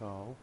Ciao.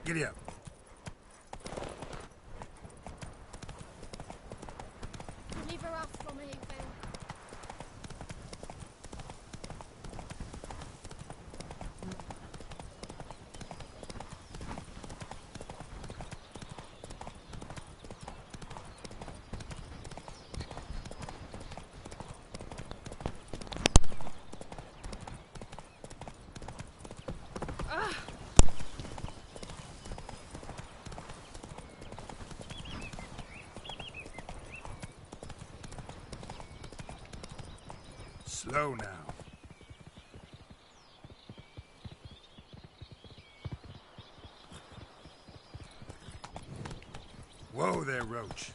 Giddy up. Leave her off for me, Phil. Slow now. Whoa there, Roach.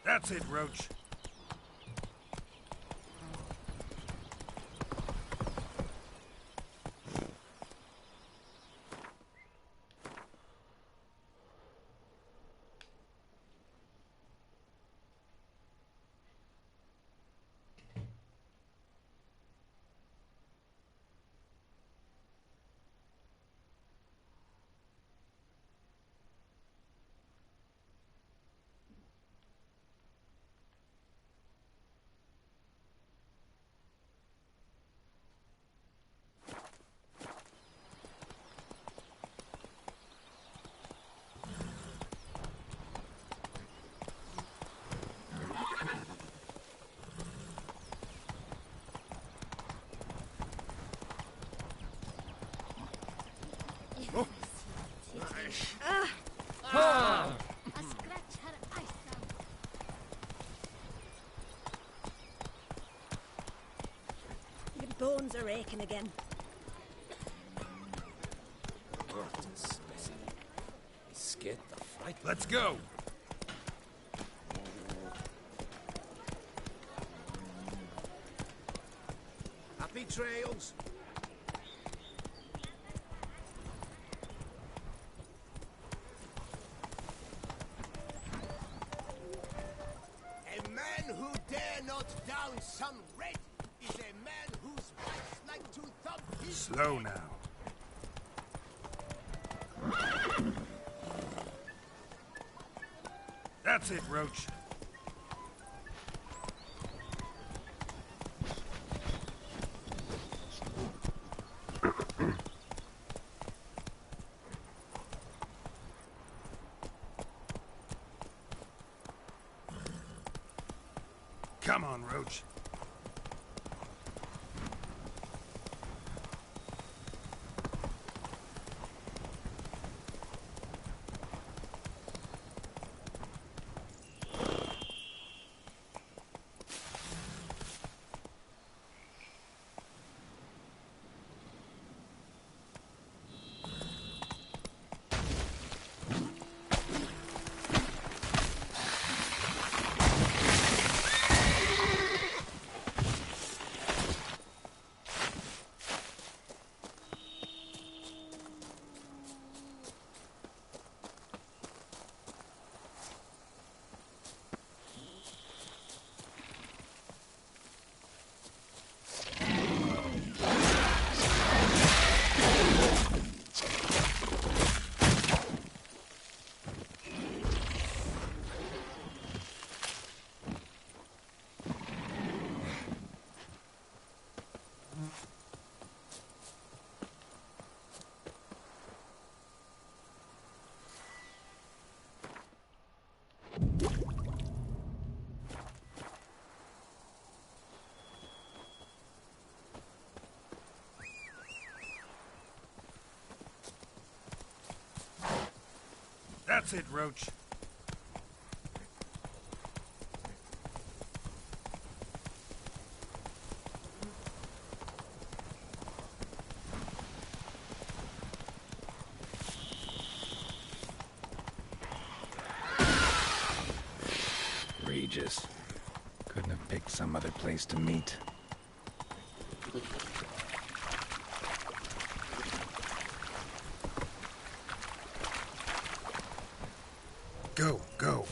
That's it, Roach. bones are aching again. What a specimen. He's scared the fight. Let's go. Happy trails. A man who dare not down some red is a man whose wives like to thump his... Slow now. That's it, Roach. Come on, Roach. That's it, Roach. Regis. Couldn't have picked some other place to meet. Go, go.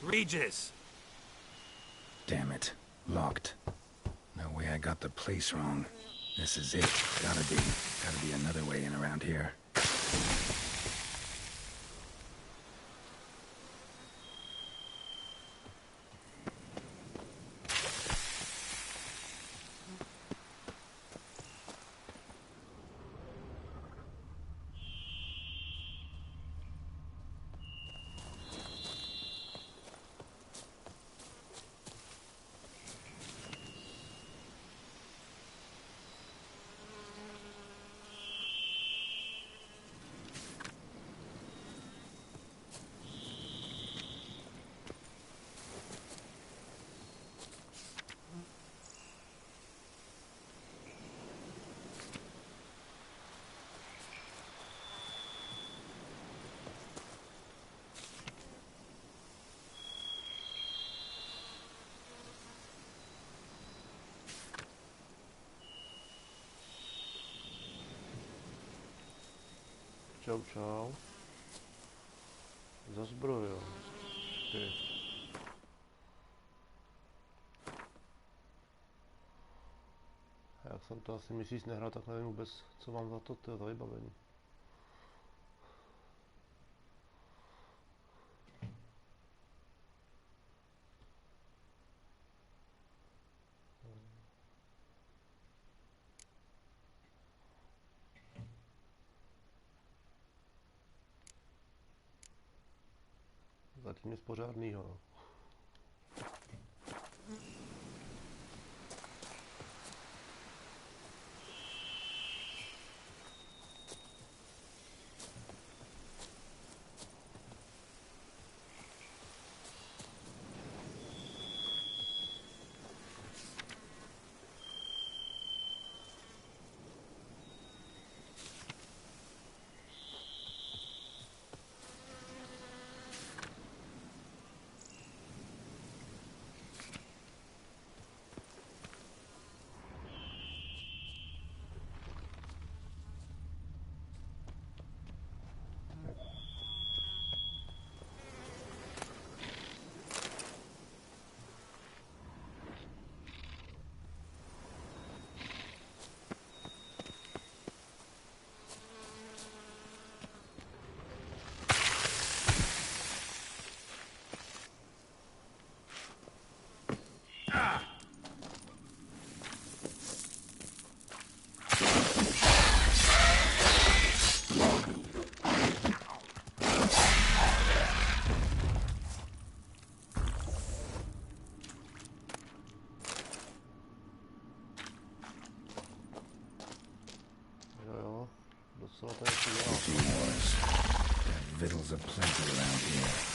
Regis! Damn it. Locked. No way I got the place wrong. This is it. Gotta be another way in around here. Čau, čau. Zazbrojil. Ty. Jak jsem to asi měsíc nehrál, tak nevím vůbec, co mám za to za vybavení. Zatím nic pořádnýho. Victuals aplenty around here.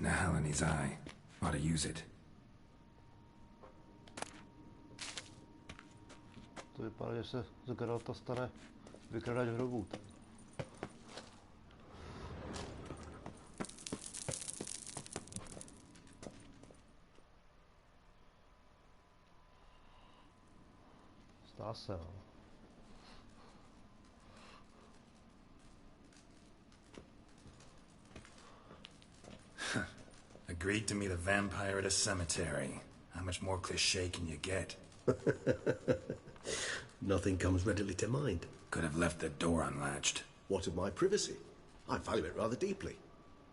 Nahal in his eye. Ought to use it. To vypadá, že se z Geralta stane vykradač hrobů. Zdá se, no. Agreed to meet a vampire at a cemetery. How much more cliché can you get? Nothing comes readily to mind. Could have left the door unlatched. What of my privacy? I value it rather deeply.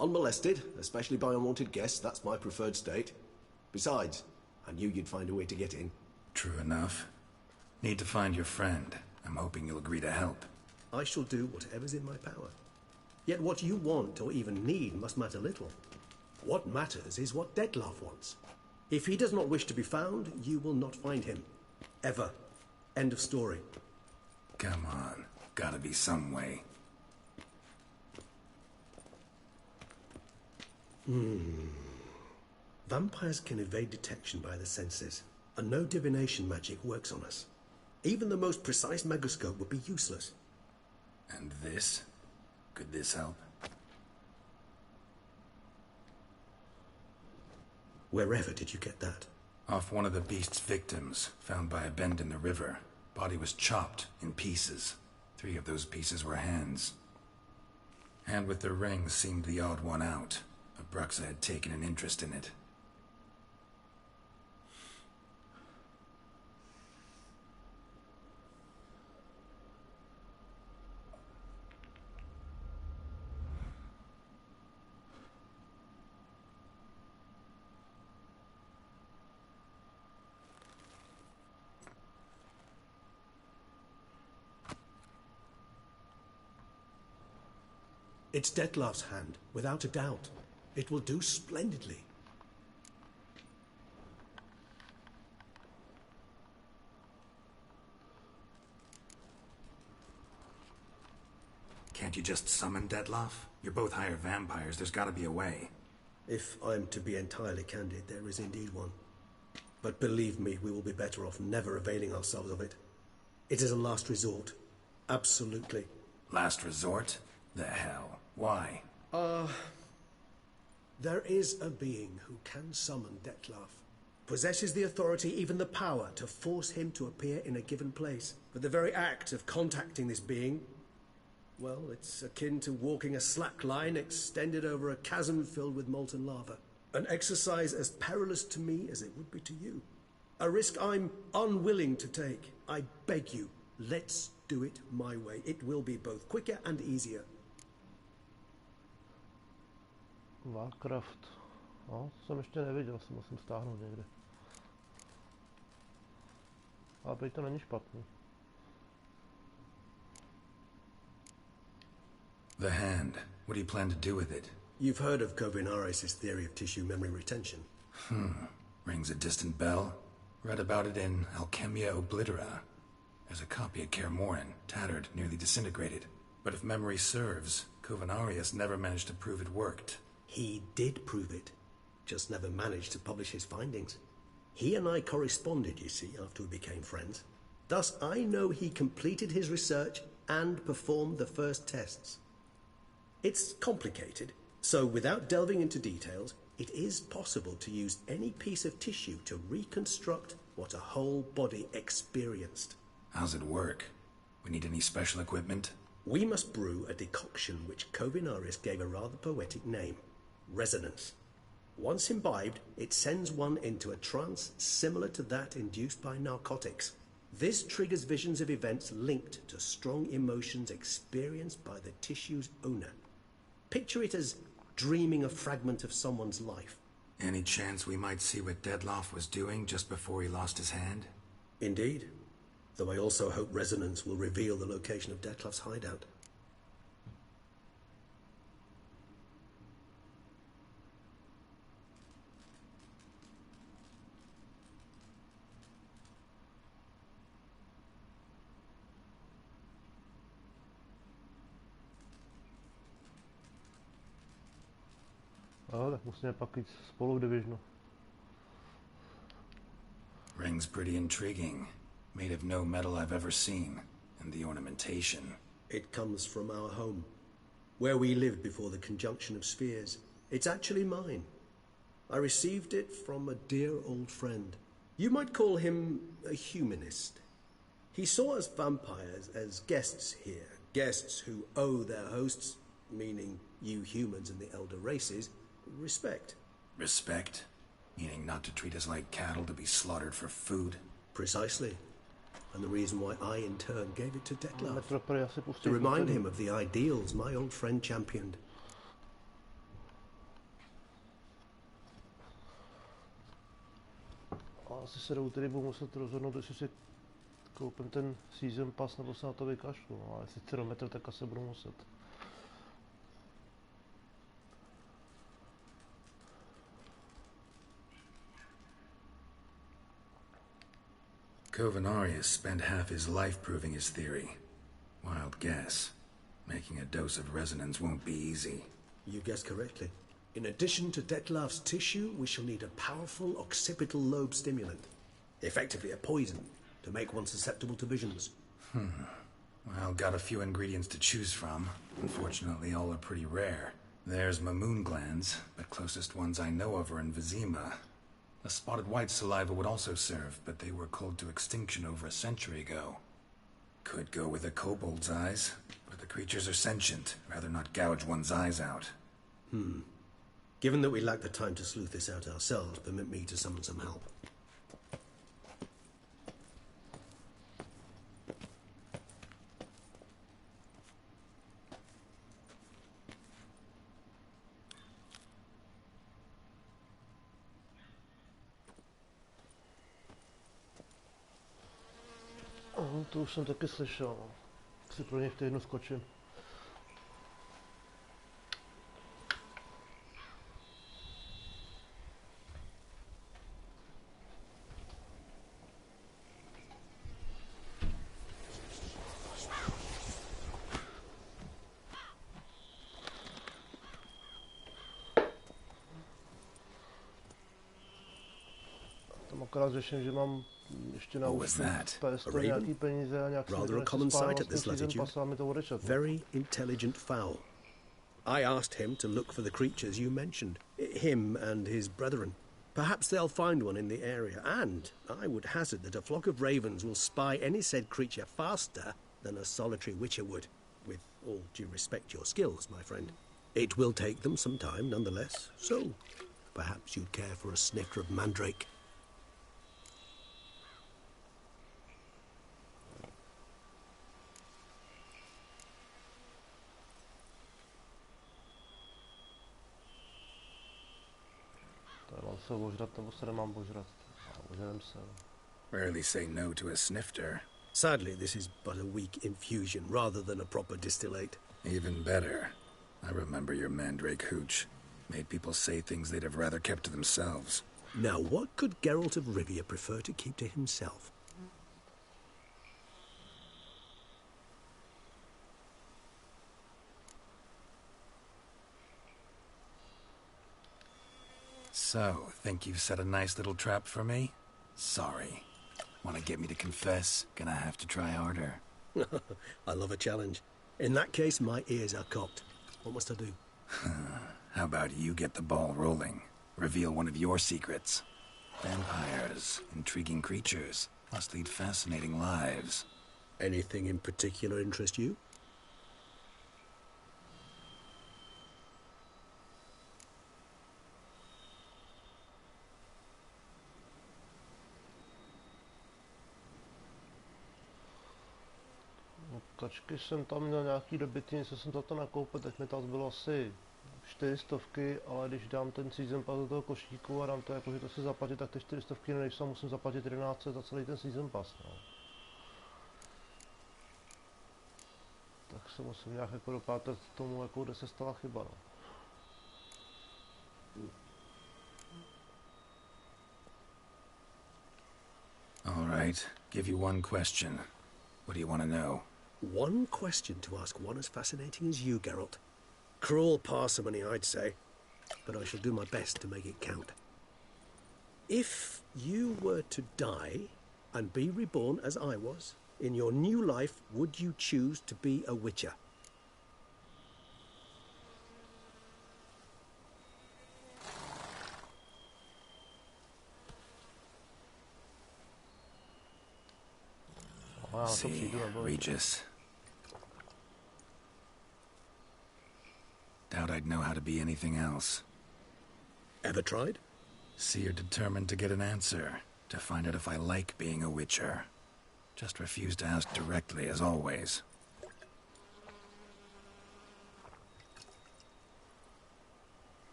Unmolested, especially by unwanted guests, that's my preferred state. Besides, I knew you'd find a way to get in. True enough. Need to find your friend. I'm hoping you'll agree to help. I shall do whatever's in my power. Yet what you want or even need must matter little. What matters is what Dettlaff wants. If he does not wish to be found, you will not find him. Ever. End of story. Come on. Gotta be some way. Vampires can evade detection by the senses, and no divination magic works on us. Even the most precise megascope would be useless. And this? Could this help? Wherever did you get that? Off one of the beast's victims, found by a bend in the river. Body was chopped in pieces. 3 of those pieces were hands. Hand with the ring seemed the odd one out. Abruxa had taken an interest in it. It's Dettlaff's hand, without a doubt. It will do splendidly. Can't you just summon Dettlaff? You're both hired vampires. There's gotta be a way. If I'm to be entirely candid, there is indeed one. But believe me, we will be better off never availing ourselves of it. It is a last resort. Absolutely. Last resort? The hell? Why? There is a being who can summon Dettlaff. Possesses the authority, even the power, to force him to appear in a given place. But the very act of contacting this being, well, it's akin to walking a slack line extended over a chasm filled with molten lava. An exercise as perilous to me as it would be to you. A risk I'm unwilling to take. I beg you, let's do it my way. It will be both quicker and easier. Warcraft. No, to jsem ještě neviděl, si musím stáhnout někde. Ale prý to není špatný. The hand. What do you plan to do with it? You've heard of Kovinaris' theory of tissue memory retention. Rings a distant bell. Read about it in Alchemia Oblitera. There's a copy at Kaer Morhen, tattered, nearly disintegrated. But if memory serves, Kovinaris never managed to prove it worked. He did prove it, just never managed to publish his findings. He and I corresponded, you see, after we became friends. Thus, I know he completed his research and performed the first tests. It's complicated, so without delving into details, it is possible to use any piece of tissue to reconstruct what a whole body experienced. How's it work? We need any special equipment? We must brew a decoction which Kovinaris gave a rather poetic name. Resonance. Once imbibed, it sends one into a trance similar to that induced by narcotics. This triggers visions of events linked to strong emotions experienced by the tissue's owner. Picture it as dreaming a fragment of someone's life. Any chance we might see what Dettlaff was doing just before he lost his hand? Indeed. Though I also hope resonance will reveal the location of Dettlaff's hideout. Jo, tak musíme pak jít spolu v Divisionu. Ring's pretty intriguing. Made of no metal I've ever seen. And the ornamentation. It comes from our home, where we lived before the conjunction of spheres. It's actually mine. I received it from a dear old friend. You might call him a humanist. He saw us vampires as guests here, guests who owe their hosts, meaning you humans and the elder races, respect. Respect? Meaning not to treat us like cattle to be slaughtered for food? Precisely. And the reason why I in turn gave it to Detlef. Metropoli asi pustí. To remind him of the ideals my old friend championed. Asi se do úterý budu muset rozhodnout, jestli si koupím ten season pass, nebo se na to vykašlu. No, ale jestli chci do metro, tak asi budu muset. Covenarius spent half his life proving his theory. Wild guess. Making a dose of resonance won't be easy. You guessed correctly. In addition to Detlef's tissue, we shall need a powerful occipital lobe stimulant. Effectively a poison, to make one susceptible to visions. Well, got a few ingredients to choose from. Unfortunately, all are pretty rare. There's Mamoon glands, but closest ones I know of are in Vizima. A spotted white saliva would also serve, but they were culled to extinction over a century ago. Could go with a kobold's eyes, but the creatures are sentient. Rather not gouge one's eyes out. Given that we lack the time to sleuth this out ourselves, permit me to summon some help. To už jsem taky slyšel. Si pro něj v týdnu skočím. Tam akorát řeším, že mám ještě na What was that? PS nějaký peníze a nějak Rather a common sight at this latitude. Very intelligent fowl. I asked him to look for the creatures you mentioned. Him and his brethren. Perhaps they'll find one in the area, and I would hazard that a flock of ravens will spy any said creature faster than a solitary witcher would. With all due respect to your skills, my friend. It will take them some time, nonetheless, so perhaps you'd care for a snifter of mandrake. Mám se ožrat, nebo se nemám ožrat? Ožerem se. Rarely say no to a snifter. Sadly, this is but a weak infusion rather than a proper distillate. Even better. I remember your mandrake hooch. Made people say things they'd have rather kept to themselves. Now, what could Geralt of Rivia prefer to keep to himself? So, think you've set a nice little trap for me? Sorry. Want to get me to confess? Gonna have to try harder. I love a challenge. In that case, my ears are cocked. What must I do? How about you get the ball rolling? Reveal one of your secrets. Vampires, intriguing creatures, must lead fascinating lives. Anything in particular interest you? Kačky jsem tam měl nějaký dobytý, něco jsem to nakoupil, tak mi tam bylo asi 400, ale když dám ten season pass do toho košíku a dám to jako, že to si zaplatit, tak ty 400 než musím zaplatit 11 za celý ten season pass. No. Tak se musím nějak jako dopátrat tomu, jako, kde se stala chyba. No. All right, give you one question. What do you want to know? One question to ask one as fascinating as you, Geralt. Cruel parsimony, I'd say. but I shall do my best to make it count. If you were to die and be reborn as I was, in your new life, would you choose to be a witcher? Wow, See, Regis. Doubt I'd know how to be anything else. Ever tried? See, you're determined to get an answer, to find out if I like being a witcher. Just refuse to ask directly, as always.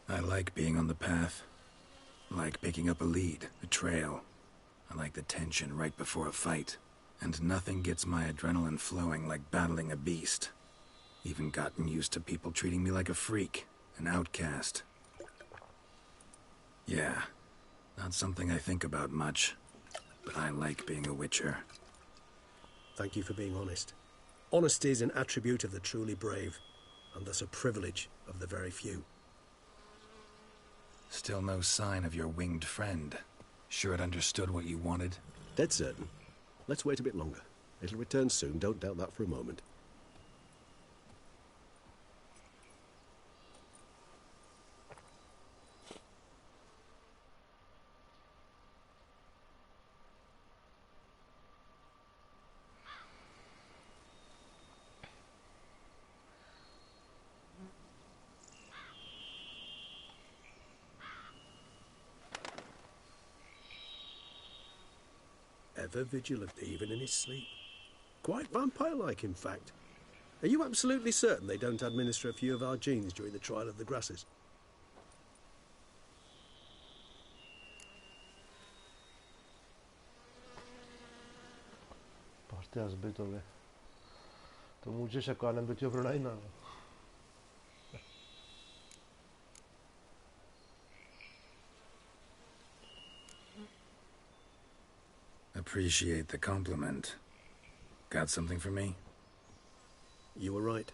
I like being on the path. I like picking up a lead, a trail. I like the tension right before a fight. And nothing gets my adrenaline flowing like battling a beast. Even gotten used to people treating me like a freak, an outcast. Yeah, not something I think about much, but I like being a witcher. Thank you for being honest. Honesty is an attribute of the truly brave, and thus a privilege of the very few. Still no sign of your winged friend. Sure it understood what you wanted? Dead certain. Let's wait a bit longer. It'll return soon, don't doubt that for a moment. Ever vigilant, even in his sleep. Quite vampire-like, in fact. Are you absolutely certain they don't administer a few of our genes during the trial of the grasses? Partia zbytově. To můžeš jako nebyt tě pronajná. Appreciate the compliment. Got something for me? You were right.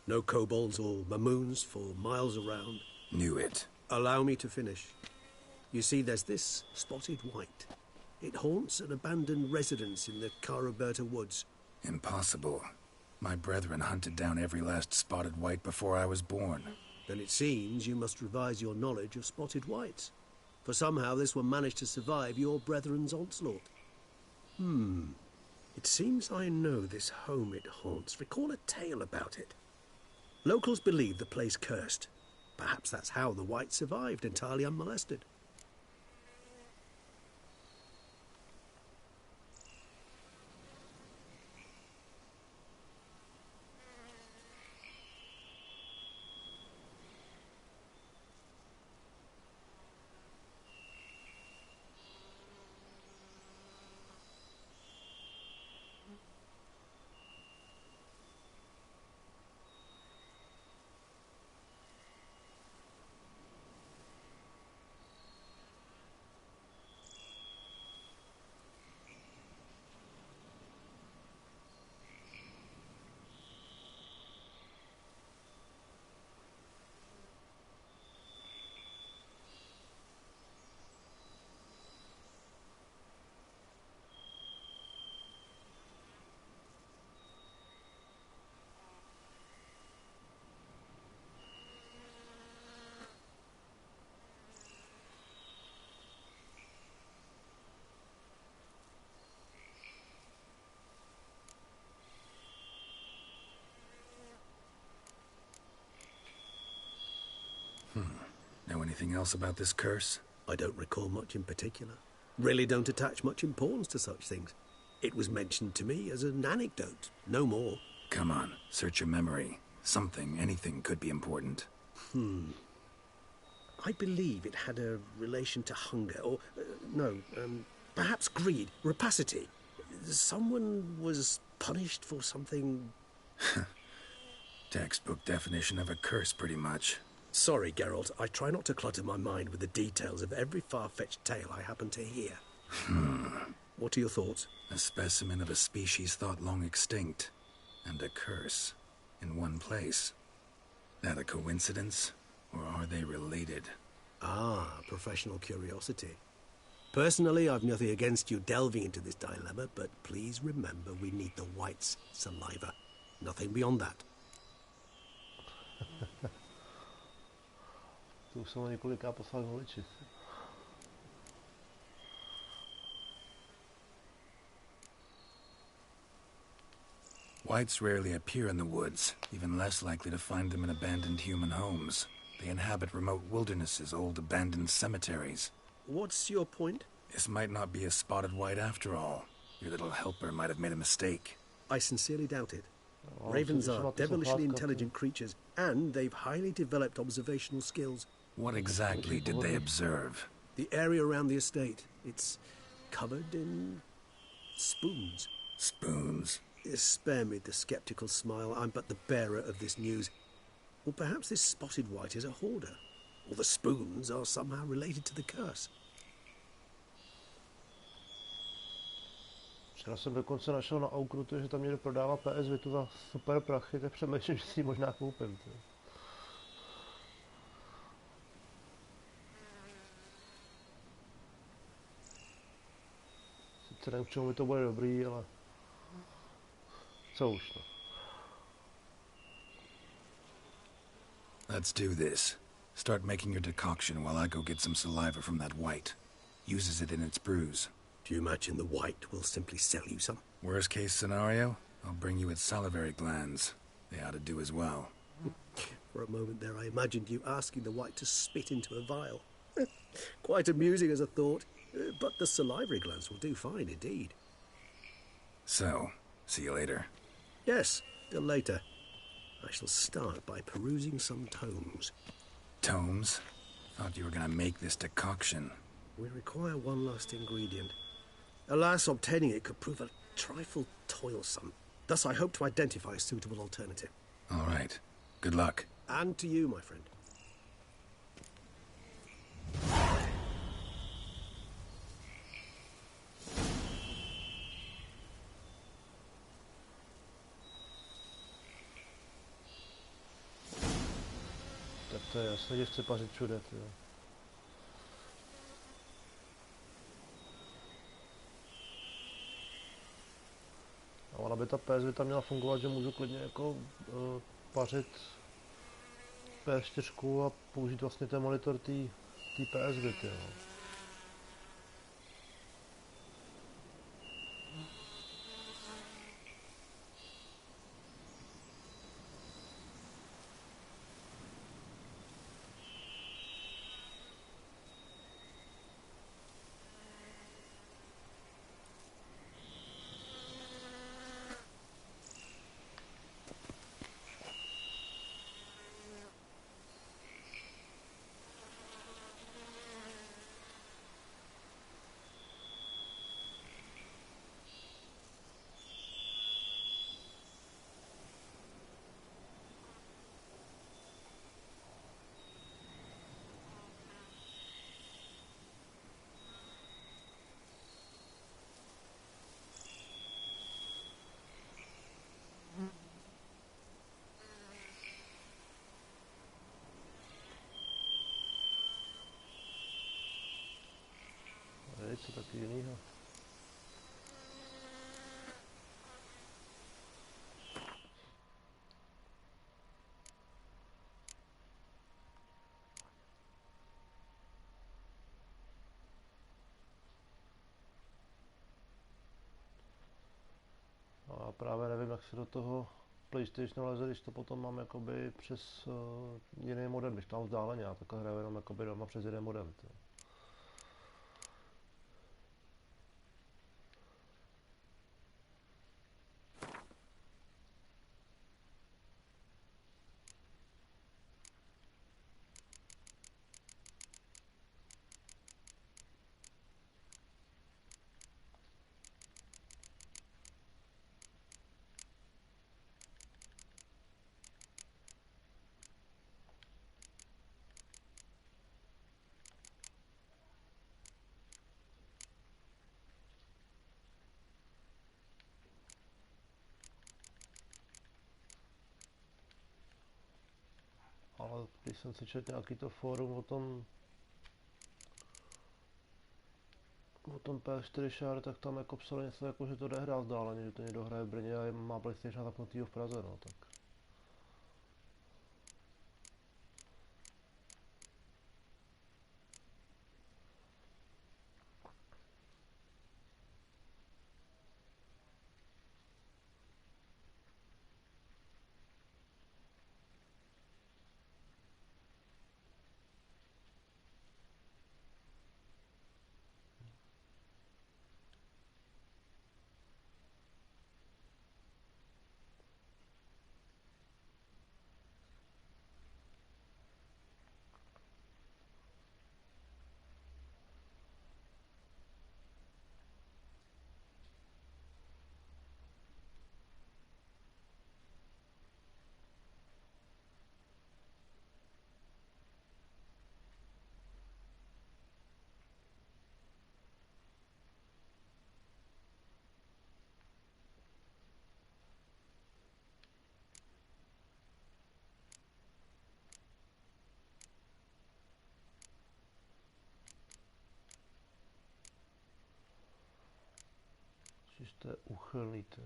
No kobolds or mamoons for miles around. Knew it. Allow me to finish. You see, there's this spotted white. It haunts an abandoned residence in the Caraberta woods. Impossible. My brethren hunted down every last spotted white before I was born. Then it seems you must revise your knowledge of spotted whites. For somehow this one managed to survive your brethren's onslaught. It seems I know this home it haunts. Recall a tale about it. Locals believe the place cursed. Perhaps that's how the white survived entirely unmolested. Know anything else about this curse? I don't recall much in particular. Really don't attach much importance to such things. It was mentioned to me as an anecdote, no more. Come on, search your memory. Something, anything could be important. I believe it had a relation to hunger, or, perhaps greed, rapacity. Someone was punished for something... Textbook definition of a curse, pretty much. Sorry, Geralt, I try not to clutter my mind with the details of every far-fetched tale I happen to hear. What are your thoughts? A specimen of a species thought long extinct. And a curse. In one place. That a coincidence? Or are they related? Ah, professional curiosity. Personally, I've nothing against you delving into this dilemma, but please remember we need the white's saliva. Nothing beyond that. To už jsem ho několikrát poslal voličit. Whites rarely appear in the woods, even less likely to find them in abandoned human homes. They inhabit remote wildernesses, old abandoned cemeteries. What's your point? This might not be a spotted white after all. Your little helper might have made a mistake. I sincerely doubt it. Ravens are devilishly intelligent creatures, and they've highly developed observational skills. What exactly did they observe? The area around the estate. It's covered in spoons. Spoons? Spare me the skeptical smile. I'm but the bearer of this news. Or perhaps this spotted white is a hoarder. Or the spoons are somehow related to the curse. Včera jsem dokonce našel na Aukrutu, že tam někdo prodává PS Vitu za super prachy, tak přemýšlím, že si ji možná koupím. Tě. Sice nevím, k čemu mi to bude dobrý, ale co už to. Let's do this. Start making your decoction while I go get some saliva from that white. Uses it in its brews. Do you imagine the white will simply sell you some? Worst case scenario, I'll bring you its salivary glands. They ought to do as well. For a moment there I imagined you asking the white to spit into a vial. Quite amusing as a thought, but the salivary glands will do fine indeed. So, see you later. Yes, till later. I shall start by perusing some tomes. Tomes? Thought you were gonna make this decoction. We require one last ingredient. Alas, obtaining it could prove a trifle toilsome. Thus I hope to identify a suitable alternative. All right. Good luck. And to you, my friend. Tak to je jasné, že chce pařit všude. Tyjo. A ona by ta PS Vita měla fungovat, že můžu klidně jako pařit PS4 a použít vlastně ten monitor té PS Vity. No. Co taky jinýho. A právě nevím, jak se do toho PlayStationu leze, když to potom mám jakoby přes jiný modem, když tam vzdáleně, já takhle hraju jenom jakoby doma přes jiný modem. Tě. když jsem si četl nějaký to fórum o tom PS4 Share, tak tam jako psali něco jako, že to jde hrát vzdáleně, že to někdo hraje v Brně a má PlayStation zapnutýho v Praze, no tak. Čiž to je uchylný, to.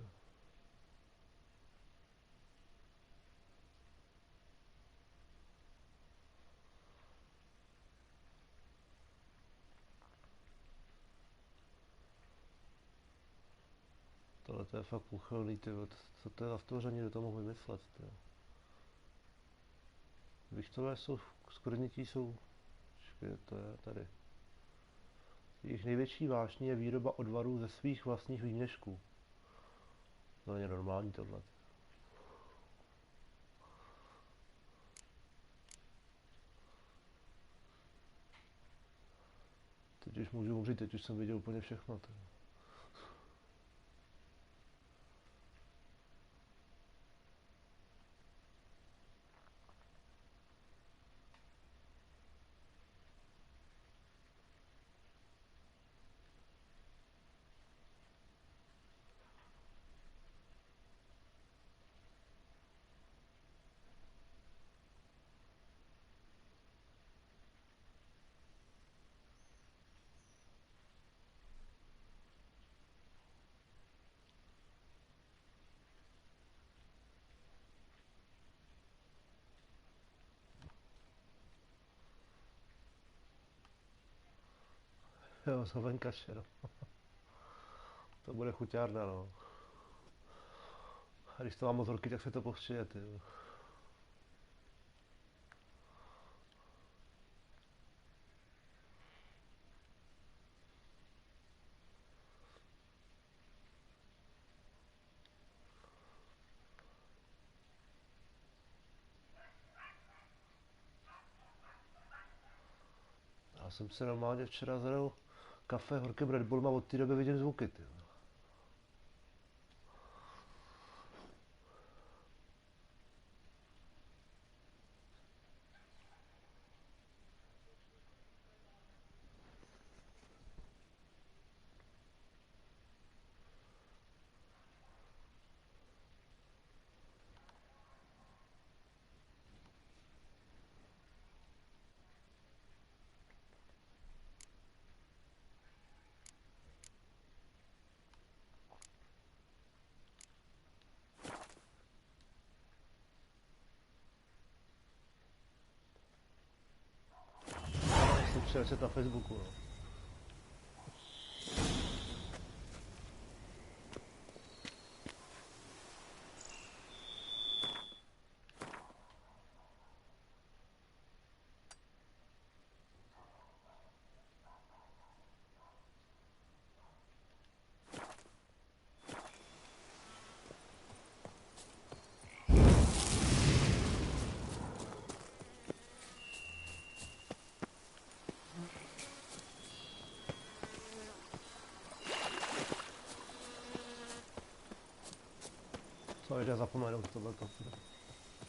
Tohle to je fakt uchylný, ty. Co to je za stvoření, kdo to mohl vymyslet, ty. Vištové jsou, skvrnití jsou, počkej, to je tady. Jejich největší vášní je výroba odvarů ze svých vlastních výměšků. To není normální tohle. Teď už můžu umřít, teď už jsem viděl úplně všechno. Ty. Jo, sovenkaše, no. To bude chuťárna, no. A když to má moc horký, tak se to povštěje, ty. Já jsem si normálně včera zadal kafe horkým Red Bullem a od té doby vidím zvuky, ty. Jsem přijel na Facebooku, no. Co jde zapomenout tohleto.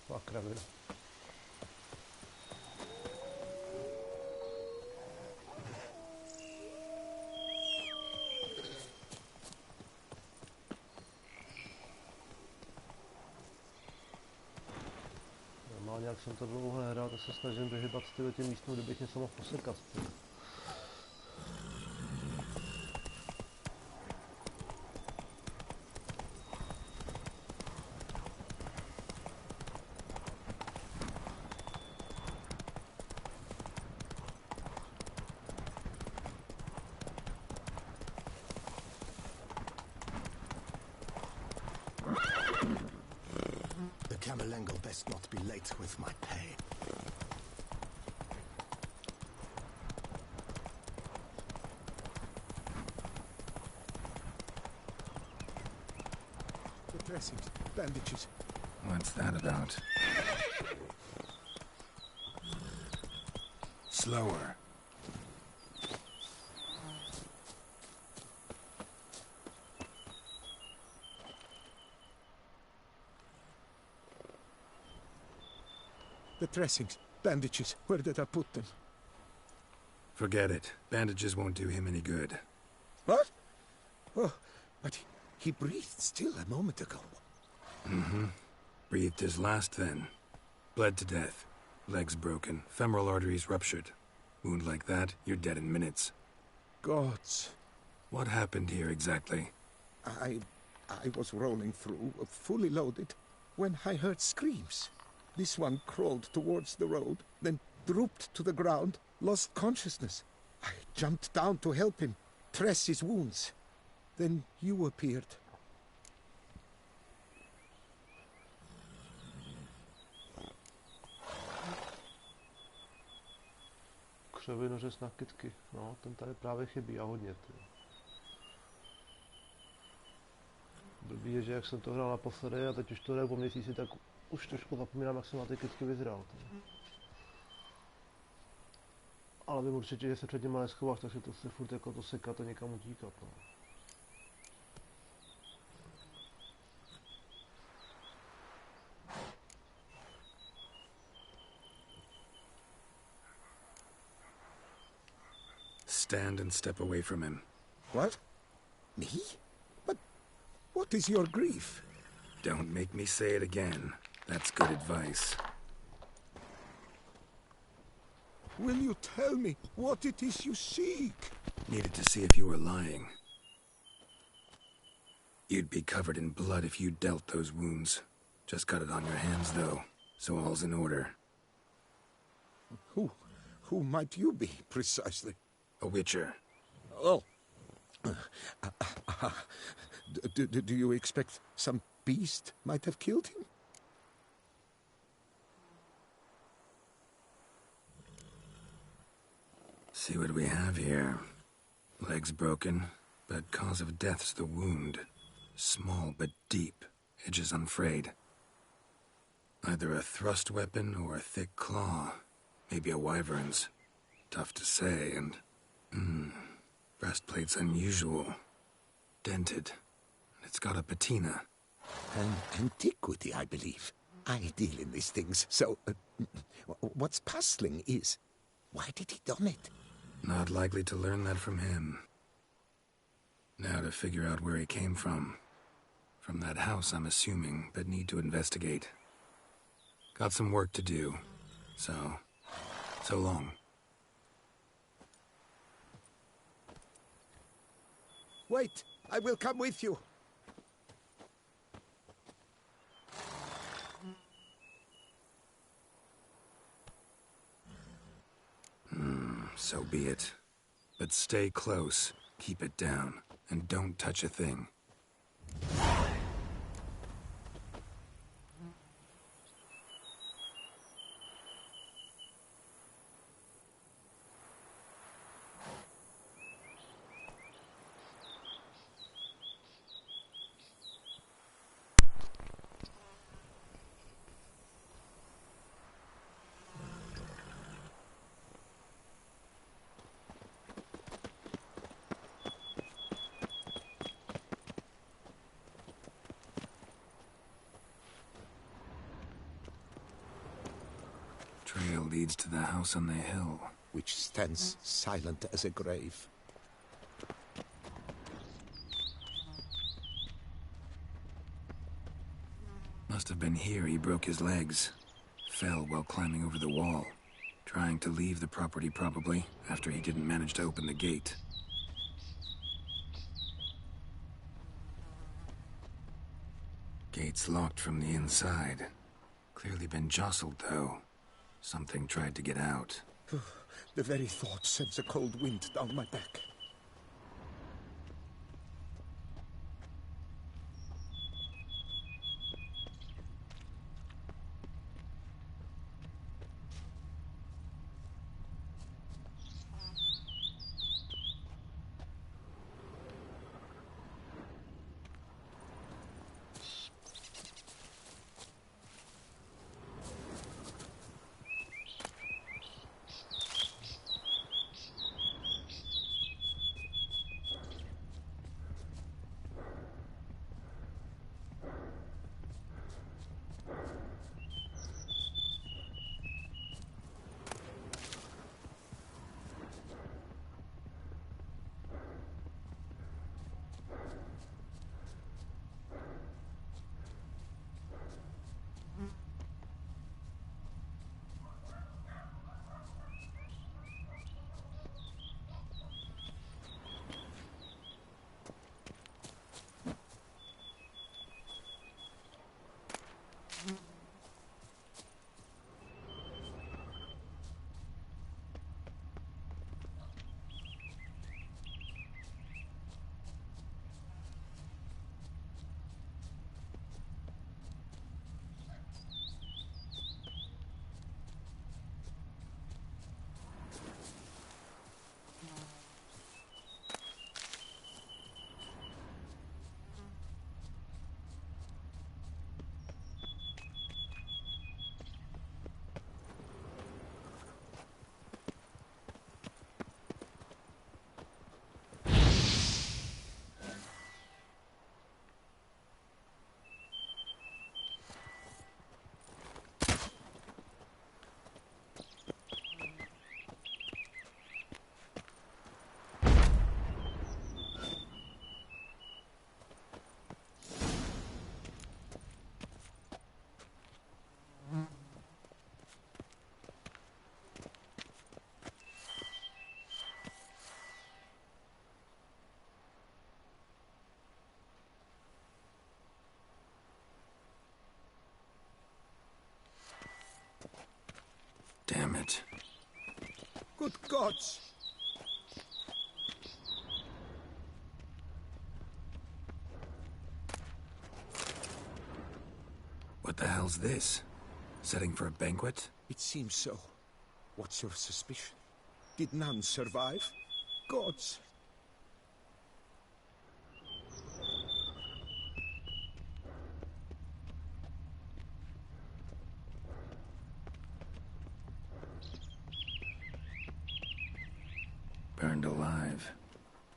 Fakt kravina. Normálně jak jak jsem to dlouho nehrál, tak se snažím vyhybat styly tím místům, kde bych něco mohl posekat. Camerlengo best not be late with my pay. The dressings, bandages. What's that about? Slower. The dressings, bandages. Where did I put them? Forget it. Bandages won't do him any good. What? Oh, but he breathed still a moment ago. Mm-hmm. Breathed his last then. Bled to death. Legs broken. Femoral arteries ruptured. Wound like that, you're dead in minutes. Gods. What happened here exactly? I was rolling through, fully loaded, when I heard screams. This one crawled towards the road, then drooped to the ground, lost consciousness. I jumped down to help him, dress his wounds. Then you appeared. Křovinořez na kytky, no, ten tady právě chybí a hodně. Blbý je, že jak jsem to hrál naposledy a teď už to hraju po měsíci, tak už trošku zapomínám, jak jsem na ty kytky vyzrál. Ale vím určitě, že se před něma neschováš, takže to se furt jako to sekat a někam utíkat. No. Stand and step away from him. What? Me? But what is your grief? Don't make me say it again. That's good advice. Will you tell me what it is you seek? Needed to see if you were lying. You'd be covered in blood if you dealt those wounds. Just got it on your hands, though, so all's in order. Who might you be, precisely? A witcher. Oh. Do you expect some beast might have killed him? See what we have here. Legs broken, but cause of death's the wound. Small but deep, edges unfrayed. Either a thrust weapon or a thick claw. Maybe a wyvern's. Tough to say, and... breastplate's unusual. Dented. It's got a patina. An antiquity, I believe. I deal in these things, so... what's puzzling is... why did he don it? Not likely to learn that from him. Now to figure out where he came from. From that house, I'm assuming, but need to investigate. Got some work to do. So long. Wait, I will come with you. So be it. But stay close, keep it down, and don't touch a thing. Trail leads to the house on the hill. Which stands silent as a grave. Must have been here he broke his legs. Fell while climbing over the wall. Trying to leave the property, probably, after he didn't manage to open the gate. Gate's locked from the inside. Clearly been jostled, though. Something tried to get out. The very thought sends a cold wind down my back. Damn it. Good gods! What the hell's this? Setting for a banquet? It seems so. What's your suspicion? Did none survive? Gods! Burned alive.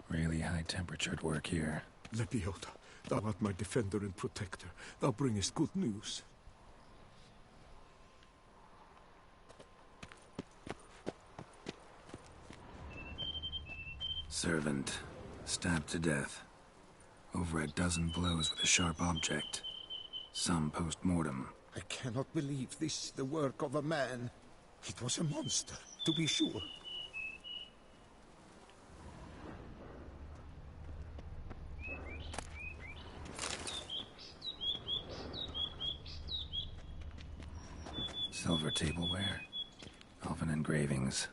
Really high-temperatured work here. Lepiota, thou art my defender and protector. Thou bringest good news. Servant. Stabbed to death. Over a dozen blows with a sharp object. Some post-mortem. I cannot believe this the work of a man. It was a monster, to be sure. Silver tableware. Elven engravings.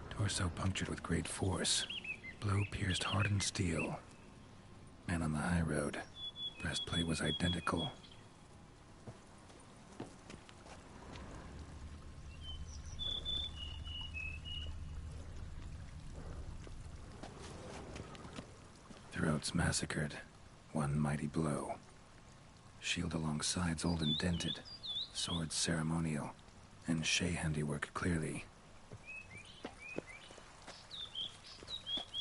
Torso punctured with great force. Blow pierced hardened steel. Man on the high road. Breastplate was identical. Throats massacred. One mighty blow. Shield along sides old and dented. Sword ceremonial. And Shay handiwork clearly.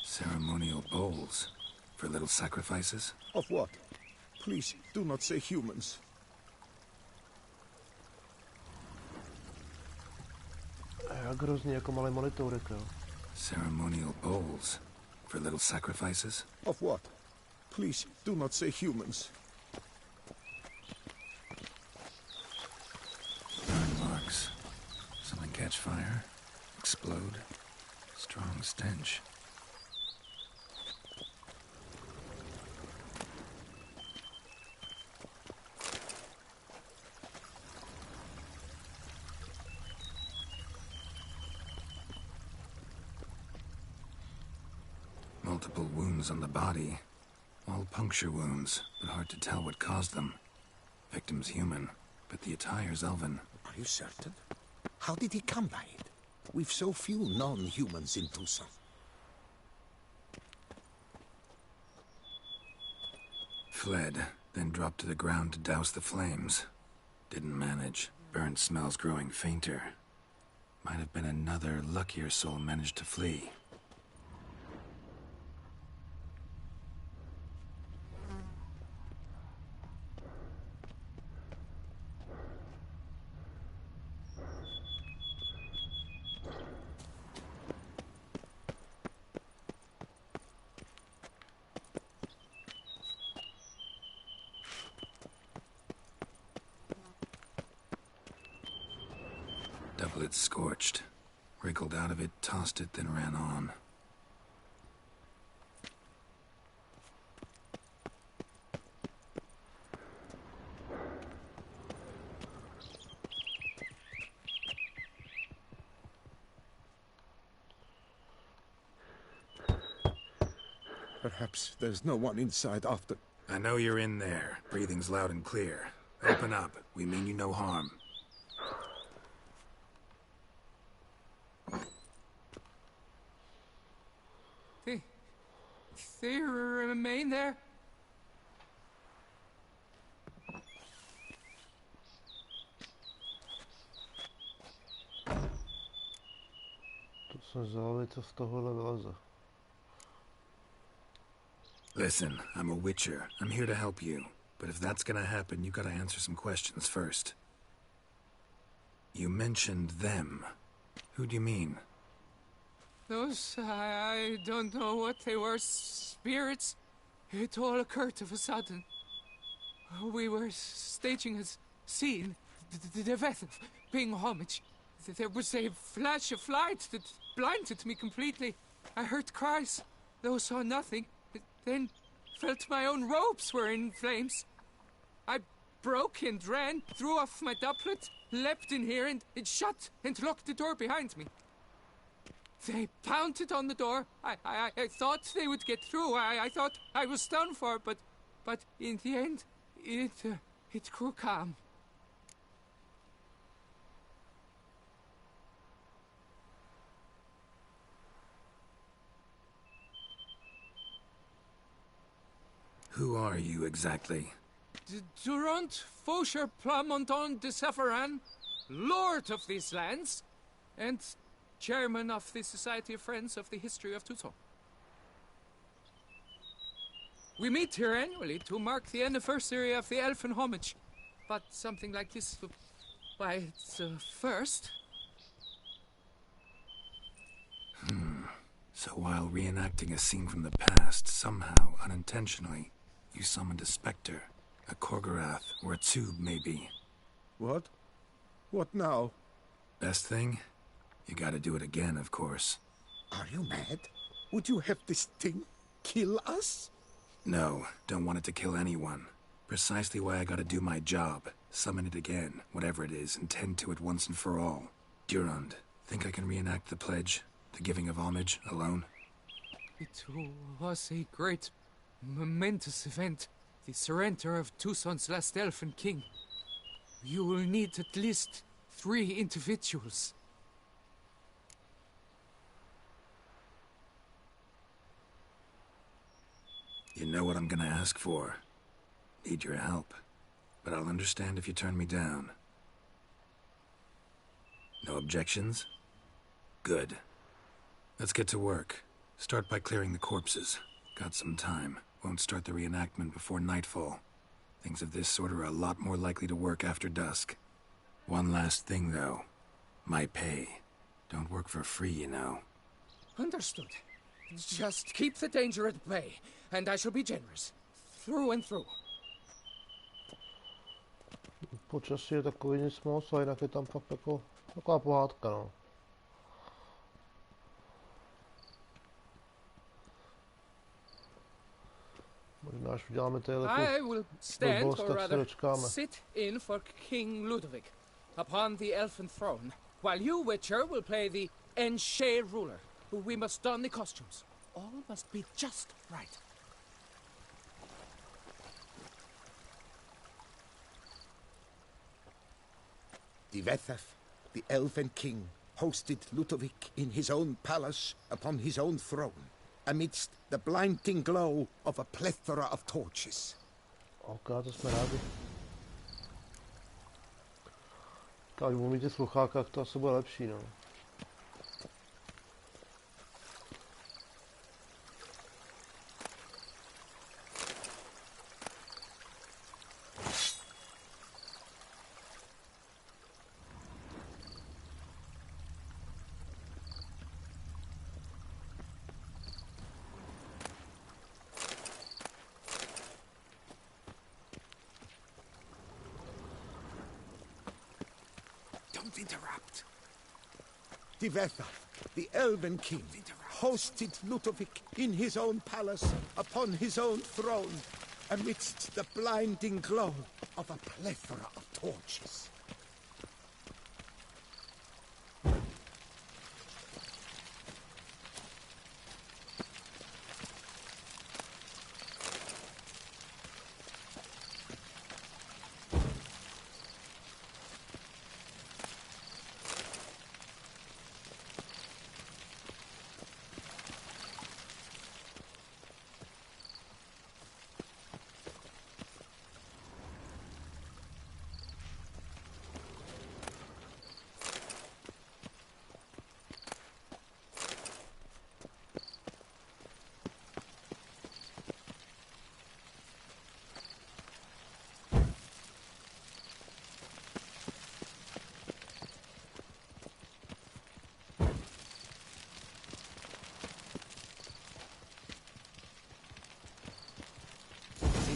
Ceremonial bowls. For little sacrifices? Of what? Please, do not say humans. Jak hrozný, jako malý monitorek, jo. Ceremonial bowls. For little sacrifices? Of what? Please, do not say humans. Burn marks. Something catch fire? Explode? Strong stench. Multiple wounds on the body. All puncture wounds, but hard to tell what caused them. Victim's human, but the attire's elven. Are you certain? How did he come by it? We've so few non-humans in Tucson. Fled, then dropped to the ground to douse the flames. Didn't manage. Burnt smells growing fainter. Might have been another luckier soul managed to flee. Double it scorched. Wriggled out of it, tossed it, then ran on. Perhaps there's no one inside after... I know you're in there. Breathing's loud and clear. Open up. We mean you no harm. They remain there? To jsem zvědavý, co z tohohle vyleze. Listen, I'm a witcher. I'm here to help you. But if that's gonna happen, you gotta answer some questions first. You mentioned them. Who do you mean? Those, I don't know what they were. Spirits? It all occurred of a sudden. We were staging a scene, the death of paying homage. There was a flash of light that blinded me completely. I heard cries, though saw nothing. Then felt my own robes were in flames. I broke and ran, threw off my doublet, leapt in here, and it shut and locked the door behind me. They pounded on the door. I thought they would get through. I thought I was done for, but in the end, it grew calm. Who are you exactly? Durant Faucher Plamondon de Savarin, Lord of these lands, and Chairman of the Society of Friends of the History of Tucson. We meet here annually to mark the anniversary of the Elfin Homage, but something like this, why, it's a first. So while reenacting a scene from the past, somehow, unintentionally, you summoned a specter, a Korgorath, or a tube, maybe. What? What now? Best thing? You gotta do it again, of course. Are you mad? Would you have this thing kill us? No, don't want it to kill anyone. Precisely why I gotta do my job. Summon it again, whatever it is, and tend to it once and for all. Durand, think I can reenact the pledge? The giving of homage, alone? It was a great, momentous event. The surrender of Tucson's last elfin king. You will need at least 3 individuals. You know what I'm gonna ask for. Need your help. But I'll understand if you turn me down. No objections? Good. Let's get to work. Start by clearing the corpses. Got some time. Won't start the reenactment before nightfall. Things of this sort are a lot more likely to work after dusk. One last thing, though. My pay. Don't work for free, you know. Understood. Just keep the danger at bay, and I shall be generous. Through and through. Počasí je takový nic moc, a jinak je tam fakt jako taková pohádka, no. Možná až uděláme tady I will stand, blbost, or tak se rather, dočkáme. sit in for King Ludovic upon the elfin throne, while you, Witcher, will play the Enche ruler. We must don the costumes. All must be just right. Divethaf, the elven king, hosted Ludovic in his own palace upon his own throne, amidst the blinding glow of a plethora of torches. Ok, to jsme rádi. Když budu mít ty slucháka, to asi bude lepší, no. Don't interrupt. Divethaf, the elven king, hosted Ludovic in his own palace upon his own throne, amidst the blinding glow of a plethora of torches.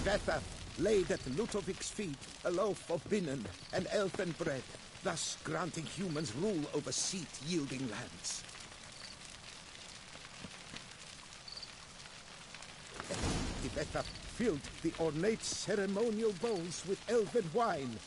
Divethaf laid at Ludovic's feet a loaf of binnen and elfin bread, thus granting humans rule over seat-yielding lands. Divethaf filled the ornate ceremonial bowls with elven wine,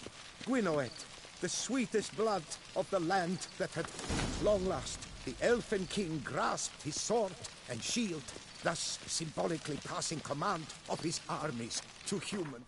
Gwinoet, the sweetest blood of the land that had, at long last, the elfin king grasped his sword and shield, thus symbolically passing command of his armies to humans.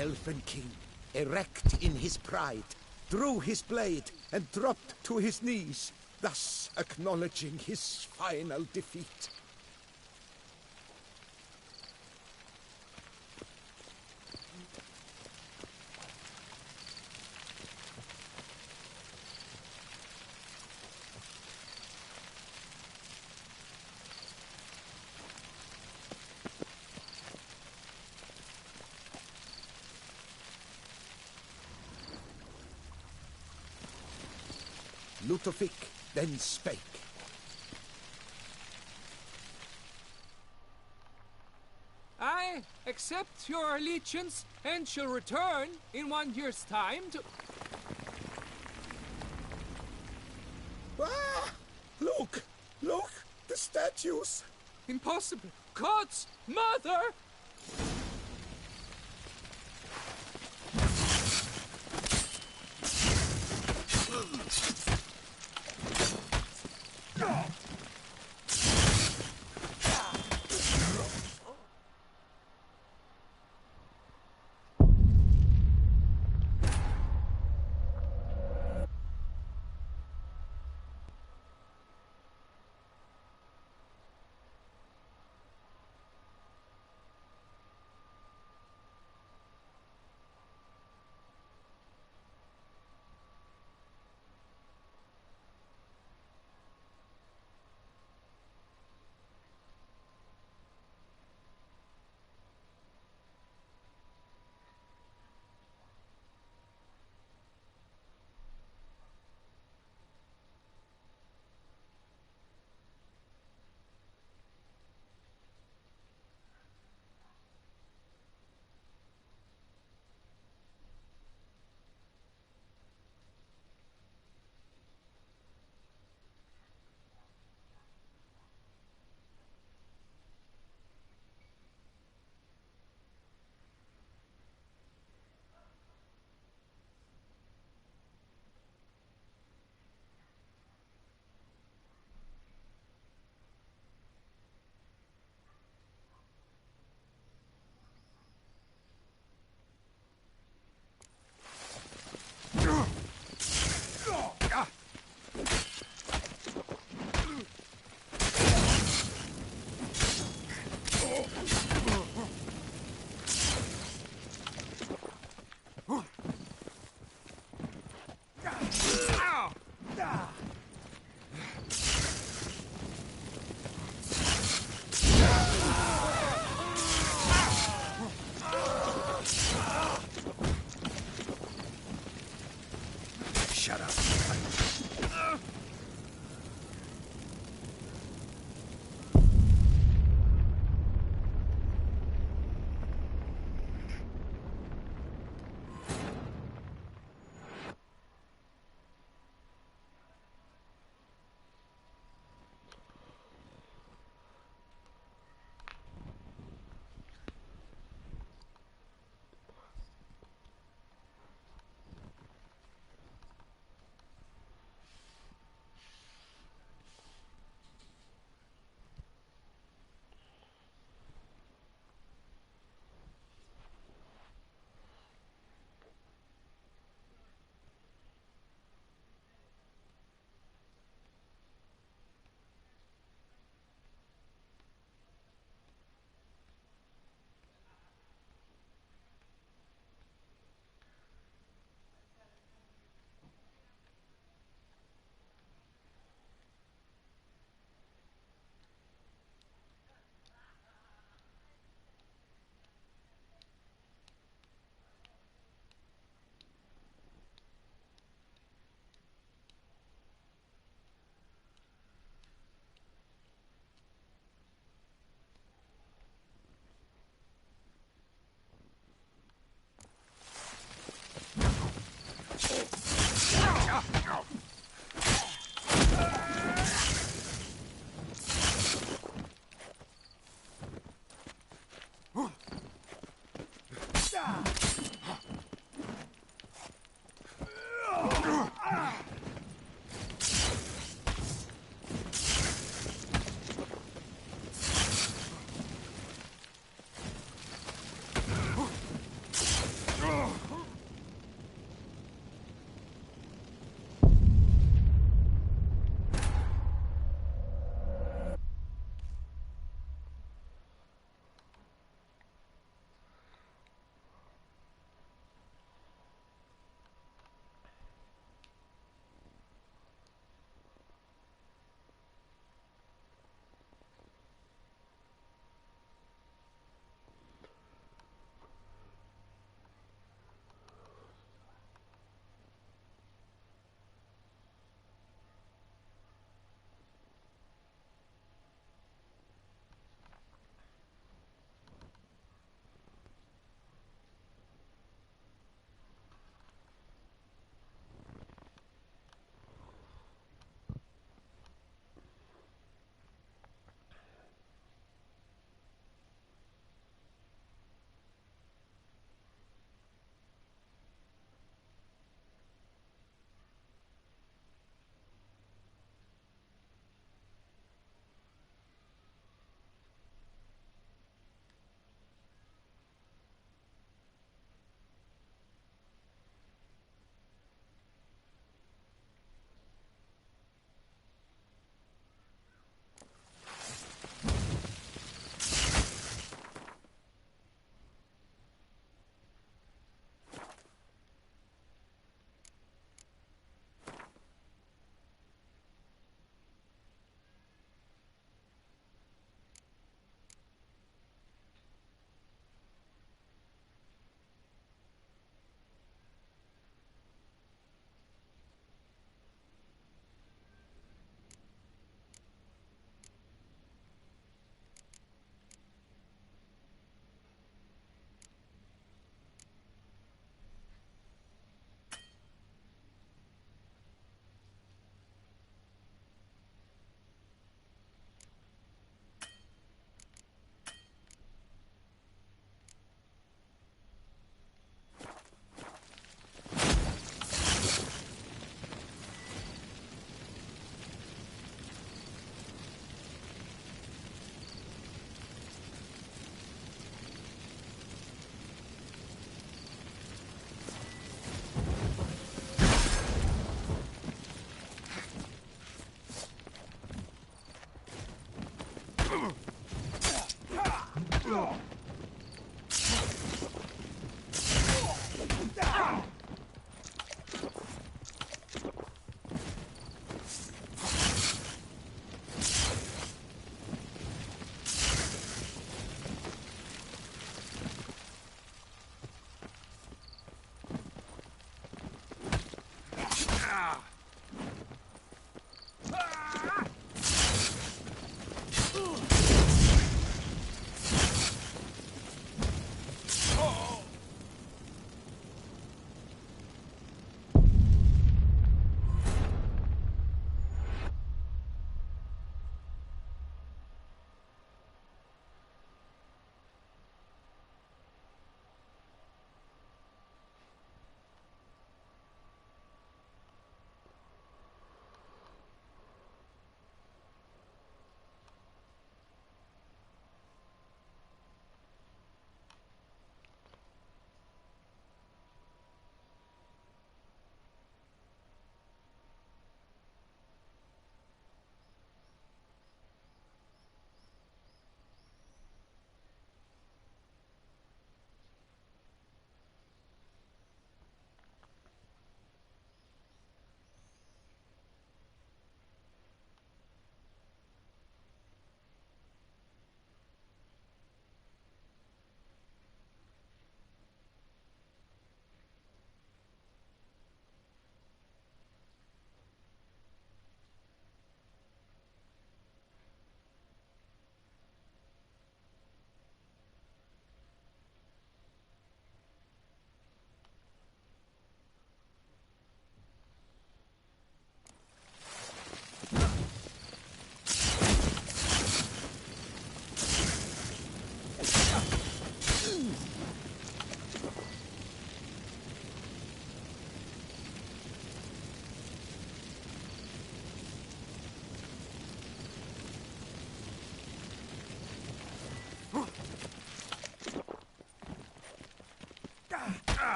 Elfin king, erect in his pride, drew his blade and dropped to his knees, thus acknowledging his final defeat. Ludovic then spake. I accept your allegiance and shall return in 1 year's time to... Ah! Look! Look! The statues! Impossible! God's mother! Shut up.